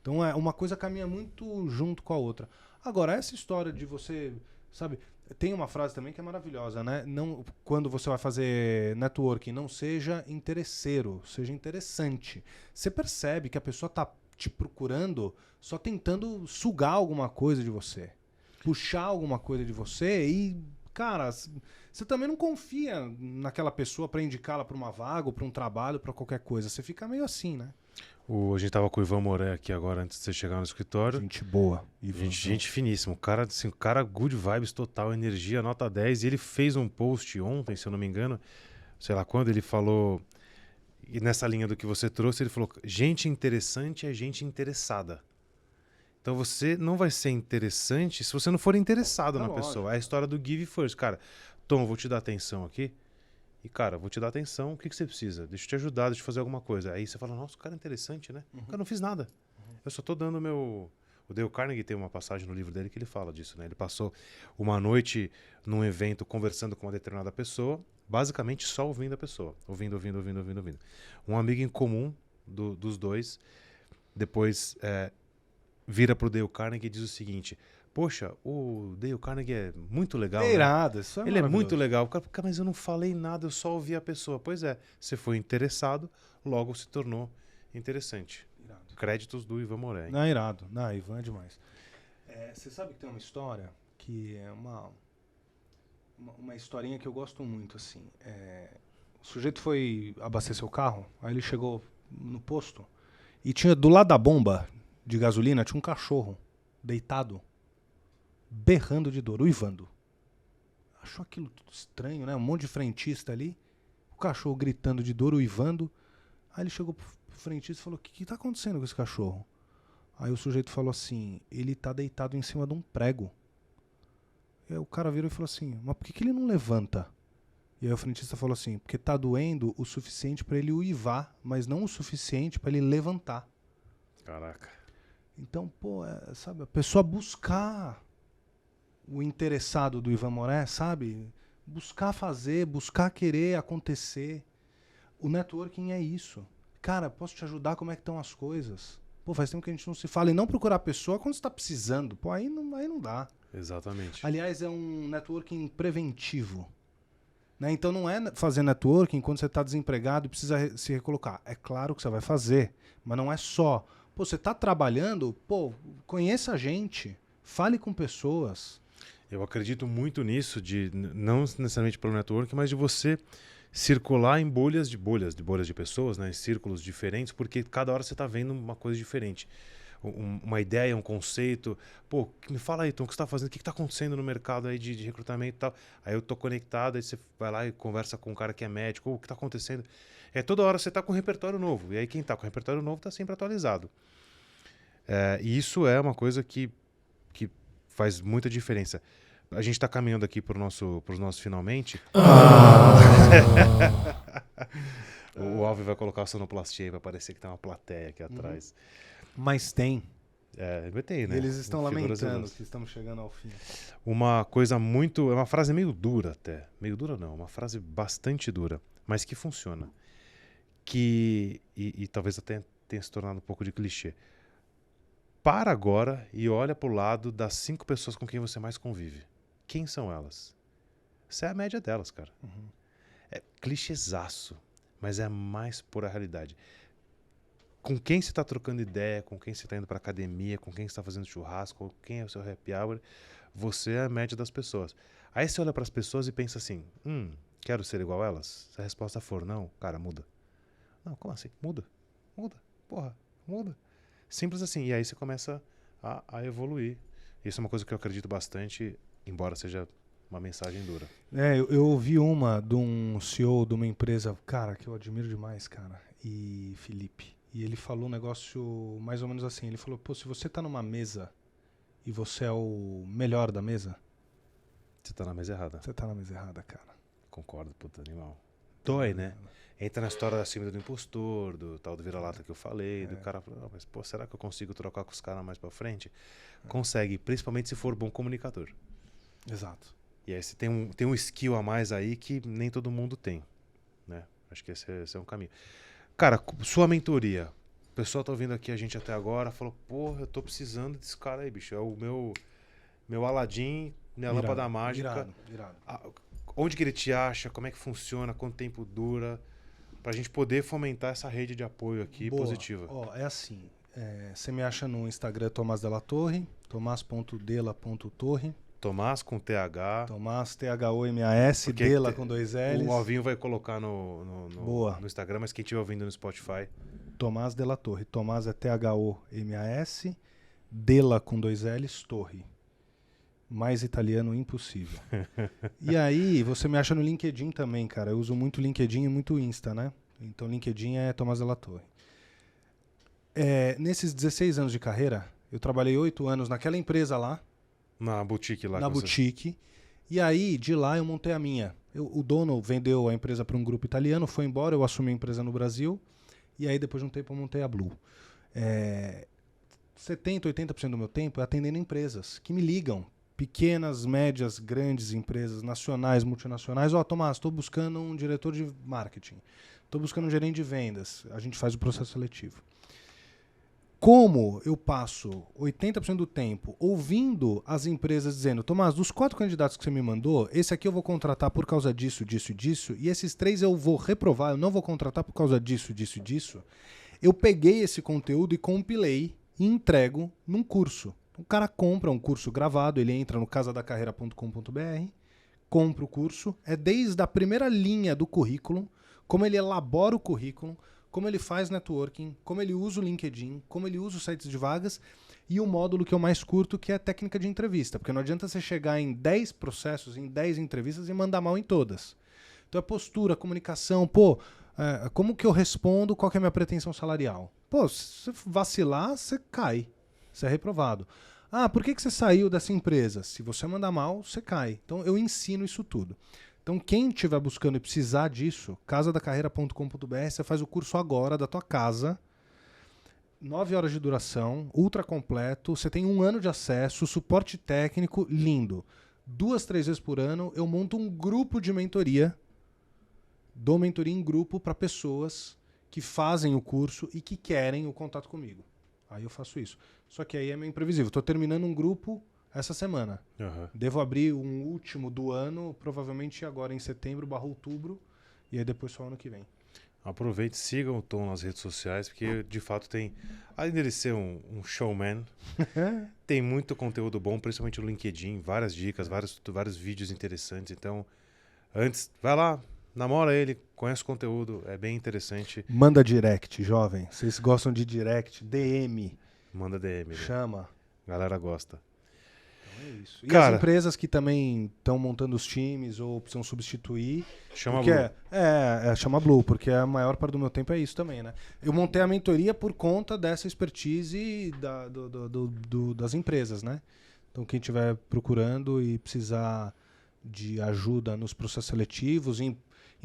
Então, uma coisa caminha muito junto com a outra. Agora, essa história de você, sabe, tem uma frase também que é maravilhosa, né? Não, quando você vai fazer networking, não seja interesseiro, seja interessante. Você percebe que a pessoa está te procurando só tentando sugar alguma coisa de você, puxar alguma coisa de você e, cara, você também não confia naquela pessoa para indicá-la para uma vaga, ou para um trabalho, para qualquer coisa. Você fica meio assim, né? A gente tava com o Ivan Moré aqui agora, antes de você chegar no escritório. Gente boa. Gente finíssima. O cara good vibes total, energia, nota 10. E ele fez um post ontem, se eu não me engano, sei lá quando, ele falou, e nessa linha do que você trouxe, ele falou, gente interessante é gente interessada. Então você não vai ser interessante se você não for interessado na pessoa. É a história do give first. Cara, Tom, eu vou te dar atenção aqui. E, cara, vou te dar atenção, o que você precisa? Deixa eu te ajudar, deixa eu fazer alguma coisa. Aí você fala, nossa, o cara é interessante, né? Cara, eu não fiz nada. Eu só tô dando O Dale Carnegie tem uma passagem no livro dele que ele fala disso, né? Ele passou uma noite num evento conversando com uma determinada pessoa, basicamente só ouvindo a pessoa. Ouvindo. Um amigo em comum dos dois, depois vira pro Dale Carnegie e diz o seguinte... Poxa, o Dale Carnegie é muito legal. É irado, isso é Ele é muito legal. Cara, mas eu não falei nada, eu só ouvi a pessoa. Pois é, você foi interessado, logo se tornou interessante. Irado. Créditos do Ivan Moré. Não, irado. Não, Ivan é demais. Você sabe que tem uma história que é uma historinha que eu gosto muito, assim. O sujeito foi abastecer o carro, aí ele chegou no posto e tinha do lado da bomba de gasolina, tinha um cachorro deitado, berrando de dor, uivando. Achou aquilo tudo estranho, né? Um monte de frentista ali, o cachorro gritando de dor, uivando. Aí ele chegou pro frentista e falou, o que tá acontecendo com esse cachorro? Aí o sujeito falou assim, ele tá deitado em cima de um prego. E aí o cara virou e falou assim, mas por que ele não levanta? E aí o frentista falou assim, porque tá doendo o suficiente para ele uivar, mas não o suficiente para ele levantar. Caraca. Então, pô, sabe, a pessoa buscar o interessado do Ivan Moré, sabe? Buscar fazer, buscar querer acontecer. O networking é isso. Cara, posso te ajudar? Como é que estão as coisas? Pô, faz tempo que a gente não se fala. E não procurar a pessoa quando você está precisando. Pô, aí não dá. Exatamente. Aliás, é um networking preventivo. Né? Então não é fazer networking quando você está desempregado e precisa se recolocar. É claro que você vai fazer, mas não é só. Pô, você está trabalhando, pô, conheça a gente, fale com pessoas. Eu acredito muito nisso, de não necessariamente pelo network, mas de você circular em bolhas de pessoas, né, em círculos diferentes, porque cada hora você está vendo uma coisa diferente. Uma ideia, um conceito. Pô, me fala aí, Tom, o que você está fazendo? O que está acontecendo no mercado aí de recrutamento e tal? Aí eu tô conectado, aí você vai lá e conversa com um cara que é médico. O que está acontecendo? Toda hora você está com um repertório novo. E aí quem está com repertório novo está sempre atualizado. E isso é uma coisa que faz muita diferença. A gente está caminhando aqui para os nossos finalmente. O Alvin vai colocar a sonoplastia aí, vai parecer que tem uma plateia aqui atrás. Mas tem. Tem, né? Eles estão Figuras lamentando ilustras. que estamos chegando ao fim. Uma coisa muito... É uma frase meio dura até. Meio dura não, uma frase bastante dura, mas que funciona. E talvez até tenha se tornado um pouco de clichê. Para agora e olha pro lado das 5 pessoas com quem você mais convive. Quem são elas? Essa é a média delas, cara. Uhum. É clichêzaço, mas é a mais pura realidade. Com quem você está trocando ideia, com quem você está indo para academia, com quem você está fazendo churrasco, com quem é o seu happy hour, você é a média das pessoas. Aí você olha para as pessoas e pensa assim, quero ser igual elas? Se a resposta for não, cara, muda. Não, como assim? Muda. Porra, muda. Simples assim. E aí você começa a evoluir. Isso é uma coisa que eu acredito bastante, embora seja uma mensagem dura. Eu ouvi uma de um CEO de uma empresa, cara, que eu admiro demais, cara, e Felipe. E ele falou um negócio mais ou menos assim. Ele falou, pô, se você tá numa mesa e você é o melhor da mesa, Você tá na mesa errada. você tá na mesa errada, cara. Concordo, puta animal. Dói, né? Entra na história da síndrome do impostor, do tal do vira-lata que eu falei, do cara falando, mas pô, será que eu consigo trocar com os caras mais pra frente? Consegue, principalmente se for bom comunicador. Exato. E aí você tem um skill a mais aí que nem todo mundo tem, né? Acho que esse é um caminho. Cara, sua mentoria. O pessoal tá ouvindo aqui a gente até agora, falou, porra, eu tô precisando desse cara aí, bicho. É o meu Aladim, minha lâmpada mágica. Irado. Onde que ele te acha? Como é que funciona? Quanto tempo dura? Pra gente poder fomentar essa rede de apoio aqui positiva. Ó, é assim. Você me acha no Instagram Tomás Della Torre, tomás.dela.torre. Tomás com TH. Tomás, THOMAS, Porque Dela com 2 L's. O Alvinho vai colocar no Instagram, mas quem estiver ouvindo no Spotify. Tomás Della Torre. Tomás é THOMAS, Dela com 2 L's, Torre. Mais italiano impossível. E aí, você me acha no LinkedIn também, cara. Eu uso muito LinkedIn e muito Insta, né? Então, LinkedIn é Tomás Della Torre. Nesses 16 anos de carreira, eu trabalhei 8 anos naquela empresa lá. Na boutique lá. Na boutique. E aí, de lá, eu montei a minha. O dono vendeu a empresa para um grupo italiano, foi embora, eu assumi a empresa no Brasil. E aí, depois de um tempo, eu montei a Blue. 70%, 80% do meu tempo é atendendo empresas que me ligam. Pequenas, médias, grandes empresas, nacionais, multinacionais. Tomás, estou buscando um diretor de marketing. Estou buscando um gerente de vendas. A gente faz o processo seletivo. Como eu passo 80% do tempo ouvindo as empresas dizendo, Tomás, dos 4 candidatos que você me mandou, esse aqui eu vou contratar por causa disso, disso e disso, e esses 3 eu vou reprovar, eu não vou contratar por causa disso, disso e disso, eu peguei esse conteúdo e compilei e entrego num curso. O cara compra um curso gravado, ele entra no casadacarreira.com.br, compra o curso, desde a primeira linha do currículo, como ele elabora o currículo, como ele faz networking, como ele usa o LinkedIn, como ele usa os sites de vagas e o módulo que eu mais curto, que é a técnica de entrevista. Porque não adianta você chegar em 10 processos, em 10 entrevistas e mandar mal em todas. Então é postura, comunicação, como que eu respondo, qual que é a minha pretensão salarial? Se você vacilar, você cai, você é reprovado. Por que você saiu dessa empresa? Se você mandar mal, você cai. Então eu ensino isso tudo. Então, quem estiver buscando e precisar disso, casadacarreira.com.br, você faz o curso agora da tua casa, 9 horas de duração, ultra completo, você tem 1 ano de acesso, suporte técnico, lindo. 2, 3 vezes por ano, eu monto um grupo de mentoria, dou mentoria em grupo para pessoas que fazem o curso e que querem o contato comigo. Aí eu faço isso. Só que aí é meio imprevisível. Estou terminando um grupo essa semana. Devo abrir um último do ano, provavelmente agora em setembro, /outubro, e aí depois só ano que vem. Aproveite, sigam o Tom nas redes sociais, porque de fato tem, além dele ser um showman, tem muito conteúdo bom, principalmente no LinkedIn, várias dicas, vários vídeos interessantes. Então, antes, vai lá, namora ele, conhece o conteúdo, é bem interessante. Manda direct, jovem. Vocês gostam de direct, DM. Manda DM. Chama. Galera gosta. É isso. E Cara, as empresas que também estão montando os times ou precisam substituir. Chama Blue. Chama Blue, porque a maior parte do meu tempo é isso também, né? Eu montei a mentoria por conta dessa expertise das empresas, né? Então quem estiver procurando e precisar de ajuda nos processos seletivos, em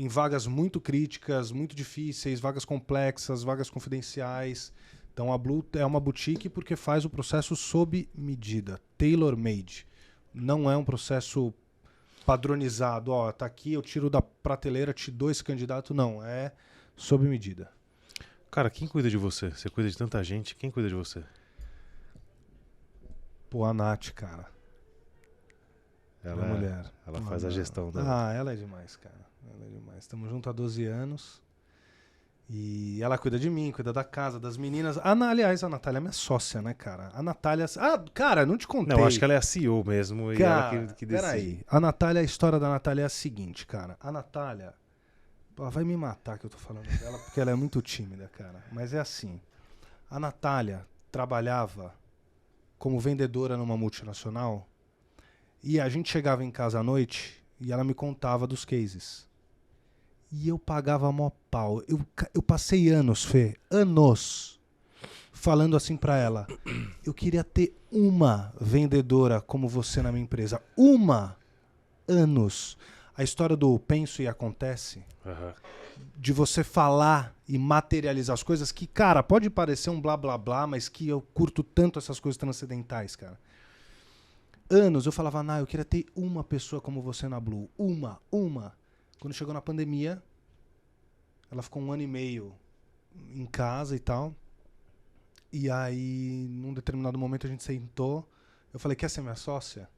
vagas muito críticas, muito difíceis, vagas complexas, vagas confidenciais, Então a Blue é uma boutique porque faz o processo sob medida, tailor-made. Não é um processo padronizado, ó, tá aqui, eu tiro da prateleira, te dou esse candidato. Não, é sob medida. Cara, quem cuida de você? Você cuida de tanta gente, quem cuida de você? Pô, a Nath, cara. Ela, Minha mulher. ela faz a gestão dela. Ah, ela é demais, cara. Ela é demais. Estamos juntos há 12 anos. E ela cuida de mim, cuida da casa, das meninas. Aliás, a Natália é minha sócia, né, cara? A Natália... Ah, cara, não te contei. Não, acho que ela é a CEO mesmo e cara, ela que decide. Peraí. A história da Natália é a seguinte, cara. A Natália... Ela vai me matar que eu tô falando dela, porque ela é muito tímida, cara. Mas é assim. A Natália trabalhava como vendedora numa multinacional e a gente chegava em casa à noite e ela me contava dos cases. E eu pagava mó pau. Eu passei anos, Fê, anos, falando assim pra ela. Eu queria ter uma vendedora como você na minha empresa. Anos. A história do penso e acontece, de você falar e materializar as coisas, que, cara, pode parecer um blá blá blá, mas que eu curto tanto essas coisas transcendentais, cara. Anos eu falava, eu queria ter uma pessoa como você na Blue. Uma. Quando chegou na pandemia, ela ficou 1 ano e meio em casa e tal. E aí, num determinado momento, a gente sentou. Eu falei, quer ser minha sócia?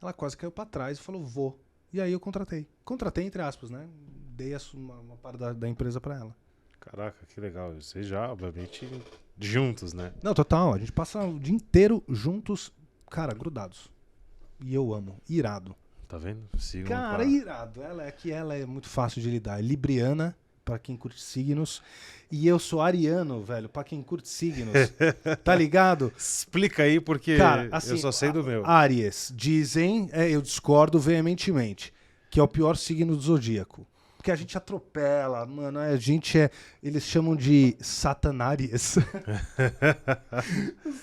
Ela quase caiu pra trás e falou, vou. E aí eu contratei. Contratei, entre aspas, né? Dei uma parte da empresa pra ela. Caraca, que legal. Vocês já, obviamente, juntos, né? Não, total. A gente passa o dia inteiro juntos, cara, grudados. E eu amo. Irado. Tá vendo? Sigam Cara, irado. Ela é muito fácil de lidar. É libriana, pra quem curte signos. E eu sou ariano, velho, pra quem curte signos. Tá ligado? Explica aí, porque cara, assim, eu só sei do meu. Áries, dizem, eu discordo veementemente, que é o pior signo do zodíaco. Porque a gente atropela, mano, a gente eles chamam de satanárias.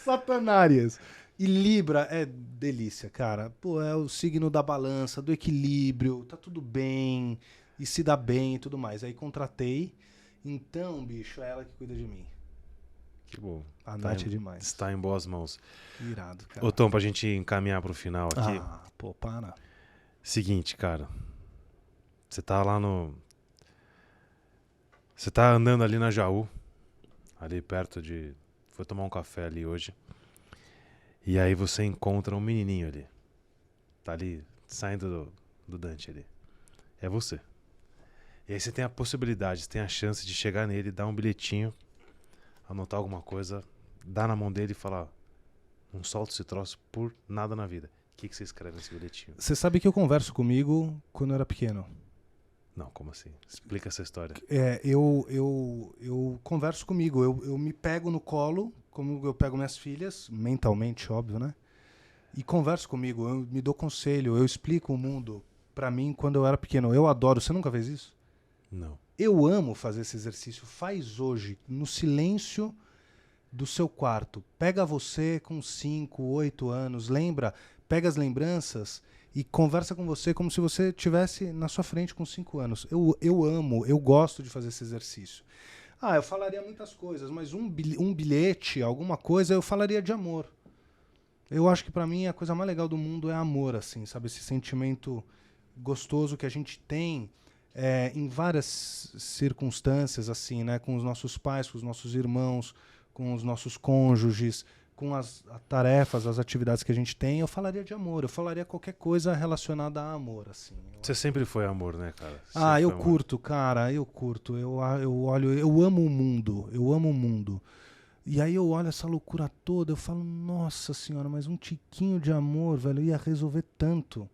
Satanárias. E Libra é delícia, cara. Pô, é o signo da balança, do equilíbrio, tá tudo bem, e se dá bem e tudo mais. Aí contratei, então, bicho, é ela que cuida de mim. Que bom. A Nath é demais. Está em boas mãos. Irado, cara. Ô Tom, pra gente encaminhar pro final aqui. Pô, para. Seguinte, cara. Você tá lá no... Você tá andando ali na Jaú. Ali perto de... Foi tomar um café ali hoje. E aí você encontra um menininho ali. Tá ali, saindo do Dante ali. É você. E aí você tem a possibilidade, você tem a chance de chegar nele, dar um bilhetinho, anotar alguma coisa, dar na mão dele e falar: não solta esse troço por nada na vida. O que você escreve nesse bilhetinho? Você sabe que eu converso comigo quando eu era pequeno. Não, como assim? Explica essa história. Eu converso comigo, eu me pego no colo, como eu pego minhas filhas, mentalmente, óbvio, né? E converso comigo, eu me dou conselho, eu explico o mundo pra mim quando eu era pequeno. Eu adoro. Você nunca fez isso? Não. Eu amo fazer esse exercício. Faz hoje, no silêncio do seu quarto. Pega você com 5, 8 anos, lembra, pega as lembranças e conversa com você como se você estivesse na sua frente com 5 anos. Eu amo, eu gosto de fazer esse exercício. Eu falaria muitas coisas, mas um bilhete, alguma coisa, eu falaria de amor. Eu acho que pra mim a coisa mais legal do mundo é amor, assim, sabe? Esse sentimento gostoso que a gente tem em várias circunstâncias, assim, né? Com os nossos pais, com os nossos irmãos, com os nossos cônjuges, com as tarefas, as atividades que a gente tem. Eu falaria de amor, eu falaria qualquer coisa relacionada a amor, assim. Você sempre foi amor, né, cara? Eu curto, cara, eu curto. Eu olho, eu amo o mundo, eu amo o mundo. E aí eu olho essa loucura toda, eu falo, nossa senhora, mas um tiquinho de amor, velho, ia resolver tanto.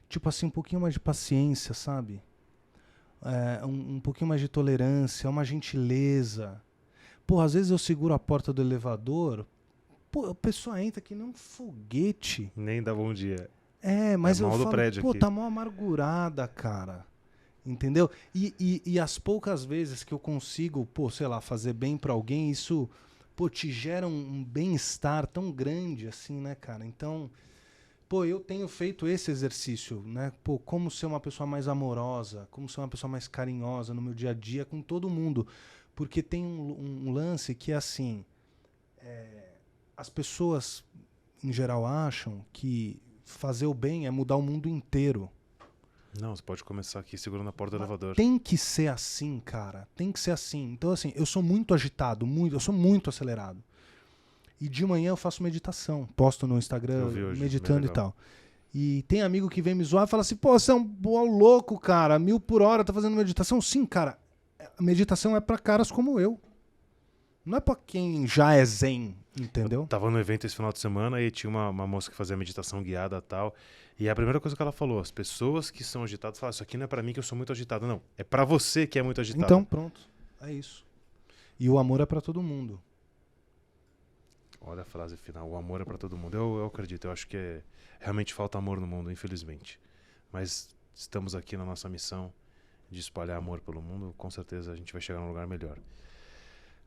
Tipo assim, um pouquinho mais de paciência, sabe? Um pouquinho mais de tolerância, uma gentileza. Pô, às vezes eu seguro a porta do elevador, pô, a pessoa entra que nem um foguete. Nem dá bom dia. Mas eu mal do falo, prédio pô, aqui. tá mó amargurada, cara. Entendeu? E as poucas vezes que eu consigo, pô, sei lá, fazer bem pra alguém, isso... Pô, te gera um bem-estar tão grande assim, né, cara? Então, pô, eu tenho feito esse exercício, né? Pô, como ser uma pessoa mais amorosa, como ser uma pessoa mais carinhosa no meu dia a dia com todo mundo. Porque tem um lance que é assim, As pessoas, em geral, acham que fazer o bem é mudar o mundo inteiro. Não, você pode começar aqui segurando a porta do elevador. Tem que ser assim, cara. Tem que ser assim. Então, assim, eu sou muito agitado, eu sou muito acelerado. E de manhã eu faço meditação. Posto no Instagram, hoje, meditando e tal. E tem amigo que vem me zoar e fala assim, pô, você é um louco, cara. 1000 por hora, tá fazendo meditação? Sim, cara. A meditação é pra caras como eu. Não é pra quem já é zen, entendeu? Eu tava no evento esse final de semana e tinha uma moça que fazia meditação guiada e tal. E a primeira coisa que ela falou, as pessoas que são agitadas falam, isso aqui não é pra mim que eu sou muito agitado. Não, é pra você que é muito agitado. Então, pronto. É isso. E o amor é pra todo mundo. Olha a frase final, o amor é pra todo mundo. Eu acredito, eu acho que realmente falta amor no mundo, infelizmente. Mas estamos aqui na nossa missão de espalhar amor pelo mundo, com certeza a gente vai chegar num lugar melhor.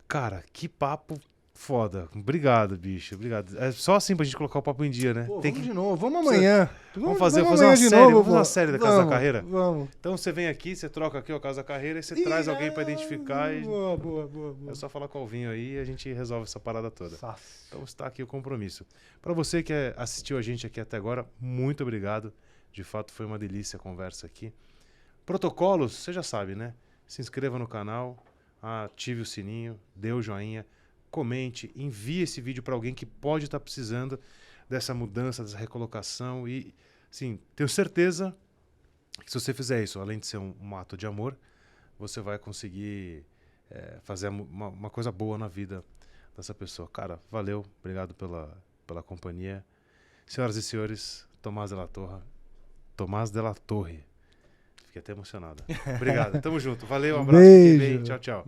Cara, que papo foda. Obrigado, bicho, obrigado. É só assim pra gente colocar o papo em dia, né? Pô, vamos de novo, vamos amanhã. Vamos fazer amanhã uma de série, novo, vamos fazer uma pô. série da Casa da Carreira? Vamos. Então você vem aqui, você troca aqui o Casa da Carreira e você traz alguém pra identificar e... Boa. É só falar com o Alvinho aí e a gente resolve essa parada toda. Fácil. Então está aqui o compromisso. Para você que assistiu a gente aqui até agora, muito obrigado. De fato foi uma delícia a conversa aqui. Protocolos, você já sabe, né? Se inscreva no canal, ative o sininho, dê o joinha, comente, envie esse vídeo para alguém que pode estar precisando dessa mudança, dessa recolocação e, sim, tenho certeza que se você fizer isso, além de ser um ato de amor, você vai conseguir fazer uma coisa boa na vida dessa pessoa. Cara, valeu, obrigado pela companhia. Senhoras e senhores, Tomás Della Torre. Fiquei até emocionado. Obrigado, tamo junto. Valeu, um abraço, fiquem bem, tchau, tchau.